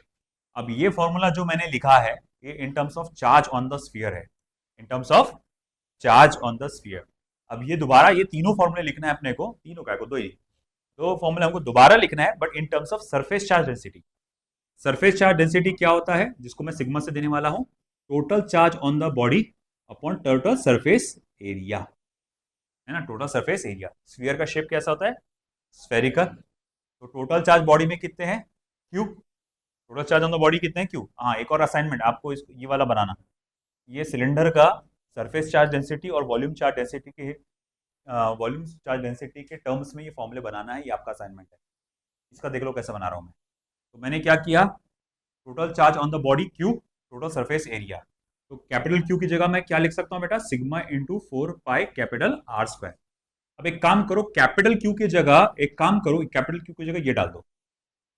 अब ये फॉर्मूला जो मैंने लिखा है, ये in terms of charge on the sphere है, in terms of charge on the sphere. अब ये दोबारा ये तीनों फॉर्मूले लिखना है अपने को, तीनों का को दो ही, दो फॉर्मूले हमको दोबारा लिखना है, but in terms of surface charge density. Surface charge density क्या होता है, जिसको मैं सिग्मा से देने वाला हूं, total charge on the body upon total surface area, है ना, टोटल सरफेस एरिया। स्फीयर का शेप कैसा होता है, स्फेरिकल। तो टोटल चार्ज बॉडी में कितने हैं, Q. Total charge on the body कितने हैं, क्यू। हाँ, एक और असाइनमेंट आपको ये वाला बनाना, ये सिलेंडर का सरफेस चार्ज डेंसिटी और वॉल्यूम चार्ज डेंसिटी के टर्म्स में ये फॉर्मूले बनाना है, ये आपका असाइनमेंट है। इसका देख लो कैसे बना रहा हूं मैं। तो मैंने क्या किया, total charge on the body Q, total surface area. तो कैपिटल क्यू की जगह मैं क्या लिख सकता हूं बेटा, sigma into 4 pi capital R square. अब एक काम करो, कैपिटल क्यू की जगह एक काम करो, कैपिटल क्यू की जगह ये डाल दो,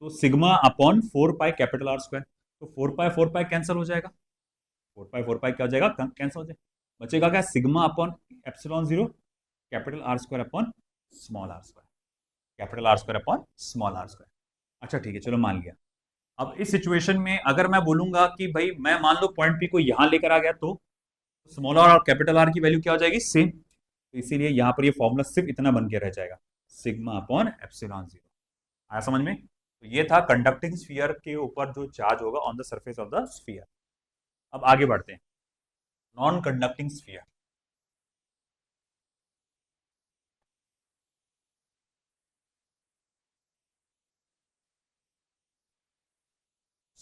तो sigma upon 4 pi capital R square. तो 4 पाई कैंसिल हो जाएगा, 4 पाई क्या हो जाएगा, कैंसिल हो जाएगा। बचेगा क्या, sigma upon epsilon zero capital R square upon small are square, capital R square upon small are square. अच्छा ठीक है, चलो मान लिया। अब इस सिचुएशन में अगर मैं बोलूंगा कि भाई मैं मान लो पॉइंट पी को यहां लेकर आ गया, तो स्मॉल आर और कैपिटल आर की वैल्यू क्या हो जाएगी, सेम। तो इसीलिए यहां पर ये फॉर्मूला सिर्फ इतना बन के रह जाएगा, सिग्मा अपॉन एप्सिलॉन जीरो। आया समझ में। तो ये था कंडक्टिंग स्फीयर के ऊपर जो चार्ज होगा on the surface of the sphere. अब आगे बढ़ते हैं, non conducting sphere.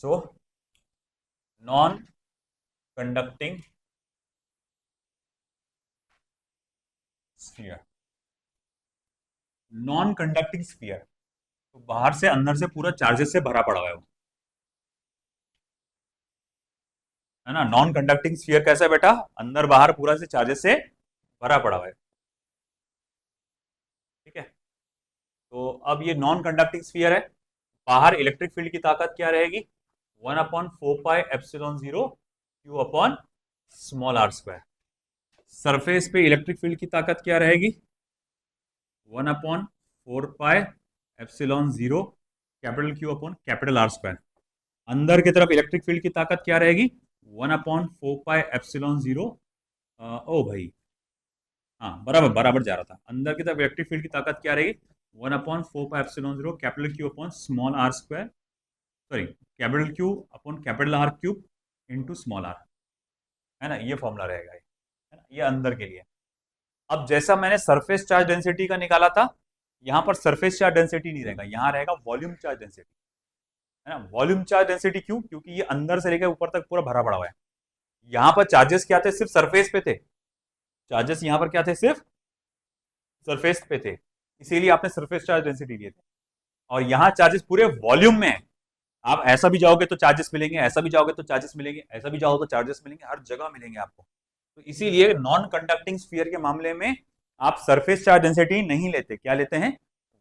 So non conducting sphere, non conducting sphere, तो बाहर से अंदर से पूरा चार्जेस से भरा पड़ा हुआ है वो, है ना। नॉन कंडक्टिंग स्फीयर कैसा है बेटा, अंदर बाहर पूरा से चार्जेस से भरा पड़ा हुआ है, ठीक है। तो अब ये नॉन कंडक्टिंग स्फीयर है, बाहर इलेक्ट्रिक फील्ड की ताकत क्या रहेगी, 1/4 pi epsilon zero Q upon small are square. Surface पे इलेक्ट्रिक फील्ड की ताकत क्या रहेगी, 1/4 pi epsilon zero capital Q upon capital R square. अंदर की तरफ इलेक्ट्रिक फील्ड की ताकत क्या रहेगी, 1/4 पाई एप्सिलॉन जीरो, ओ भाई, हाँ बराबर बराबर जा रहा था। अंदर की तरफ इलेक्ट्रिक फील्ड की ताकत क्या रहेगी, 1/4 pi epsilon zero capital Q upon small are square, sorry capital Q upon capital R cube into small R, है ना, ये फॉर्मूला रहेगा ये, है ना, ये अंदर के लिए। अब जैसा मैंने सरफेस चार्ज डेंसिटी का निकाला था, यहां पर सरफेस चार्ज डेंसिटी नहीं रहेगा, यहां रहेगा वॉल्यूम चार्ज डेंसिटी, है ना। वॉल्यूम चार्ज डेंसिटी क्यों, क्योंकि ये अंदर से लेकर ऊपर तक पूरा भरा पड़ा हुआ है। यहां पर चार्जेस क्या थे, सिर्फ सरफेस पे थे, चार्जेस यहां पर क्या थे, सिर्फ सरफेस पे थे, इसीलिए आपने सरफेस चार्ज डेंसिटी लिए थे। और यहाँ चार्जेस पूरे वॉल्यूम में है। आप ऐसा भी जाओगे तो चार्जेस मिलेंगे, ऐसा भी जाओगे तो चार्जेस मिलेंगे, ऐसा भी जाओगे तो चार्जेस मिलेंगे, हर जगह मिलेंगे आपको। तो इसीलिए नॉन कंडक्टिंग स्फीयर के मामले में आप सरफेस चार्ज डेंसिटी नहीं लेते, क्या लेते हैं,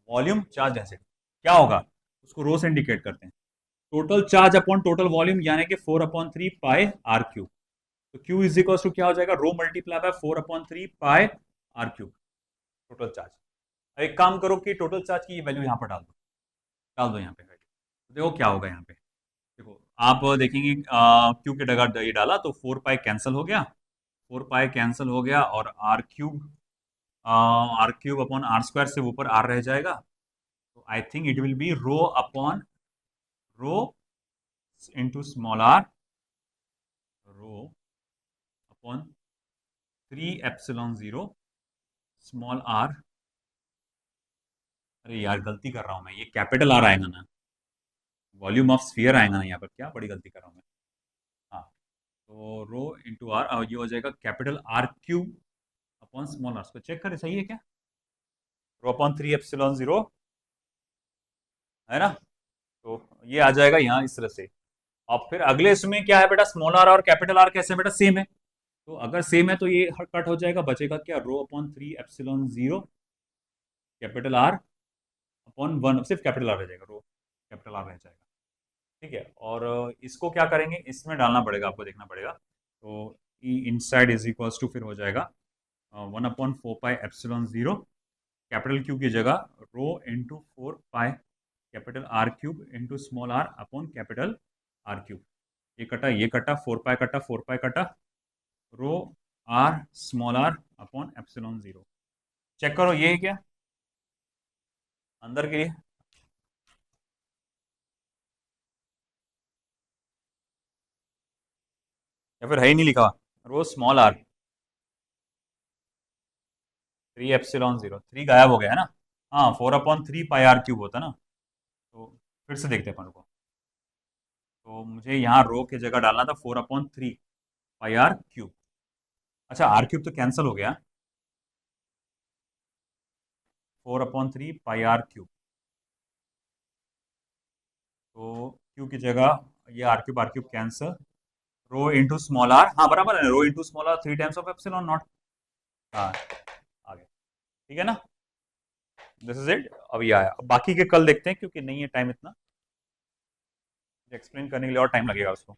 वॉल्यूम चार्ज डेंसिटी। क्या होगा, उसको रो से इंडिकेट करते हैं, total charge upon total volume, यानी कि 4/3 पाई आर क्यूब। तो क्यू इज इक्वल टू क्या हो जाएगा, rho multiply by 4/3 pi R cube, total charge. एक काम करो कि टोटल चार्ज की वैल्यू यहाँ पर डाल दो यहाँ पे, तो देखो क्या होगा यहाँ पे। देखो आप देखेंगे क्यू के जगह ये डाला तो 4 पाई कैंसिल हो गया, 4 पाई कैंसिल हो गया, और R cube upon R square से ऊपर आर रह जाएगा। तो I think it will be rho upon rho into small R, rho upon 3 epsilon zero small R. अरे यार गलती कर रहा हूं मैं, ये कैपिटल आर आएगा ना, वॉल्यूम ऑफ स्फीयर आएगा ना यहाँ पर, क्या बड़ी गलती कर रहा हूँ मैं। हाँ, तो रो इंटू आर, और ये हो जाएगा capital R cube upon small R. Check करें सही है क्या, रो अपॉन 3 एप्सिलॉन जीरो, है ना। तो ये आ जाएगा यहाँ इस तरह से। और फिर अगले इसमें क्या है बेटा, स्मॉल आर और कैपिटल आर कैसे बेटा, सेम है। तो अगर सेम है तो ये कट हो जाएगा, बचेगा क्या, रो upon 3 epsilon 0 capital R upon 1, सिर्फ कैपिटल आर रह जाएगा, रो कैपिटल आर रह जाएगा। ठीक है, और इसको क्या करेंगे, इसमें डालना पड़ेगा, आपको देखना पड़ेगा। तो ई इनसाइड इज इक्वल्स टू फिर हो जाएगा 1/4 पाई एप्सिलॉन 0 कैपिटल क्यू की जगह rho into 4 pi capital R cube into small are upon capital R cube. ये कटा 4 पाई कटा 4 पाई कटा, rho R small are upon epsilon 0। Check करो ये है क्या अंदर के लिए, या फिर है ही नहीं लिखा, रो स्मॉल आर 3 एप्सिलॉन 0, 3 गायब हो गया है ना। हाँ 4/3 पाई आर क्यूब होता ना। तो फिर से देखते हैं अपन को। तो मुझे यहाँ रो की जगह डालना था 4/3 पाई आर क्यूब। अच्छा आर क्यूब तो कैंसिल हो गया, 4/3 पाई आर क्यूब। तो क्यू की जगह ये R cube cancel, rho into small R, हाँ बराबर है, rho into small R 3 times of epsilon not. हाँ आ गया, ठीक है ना। This is it. अब ये आया, अब बाकी के कल देखते हैं क्योंकि नहीं है टाइम इतना, एक्सप्लेन करने के लिए और टाइम लगेगा उसको।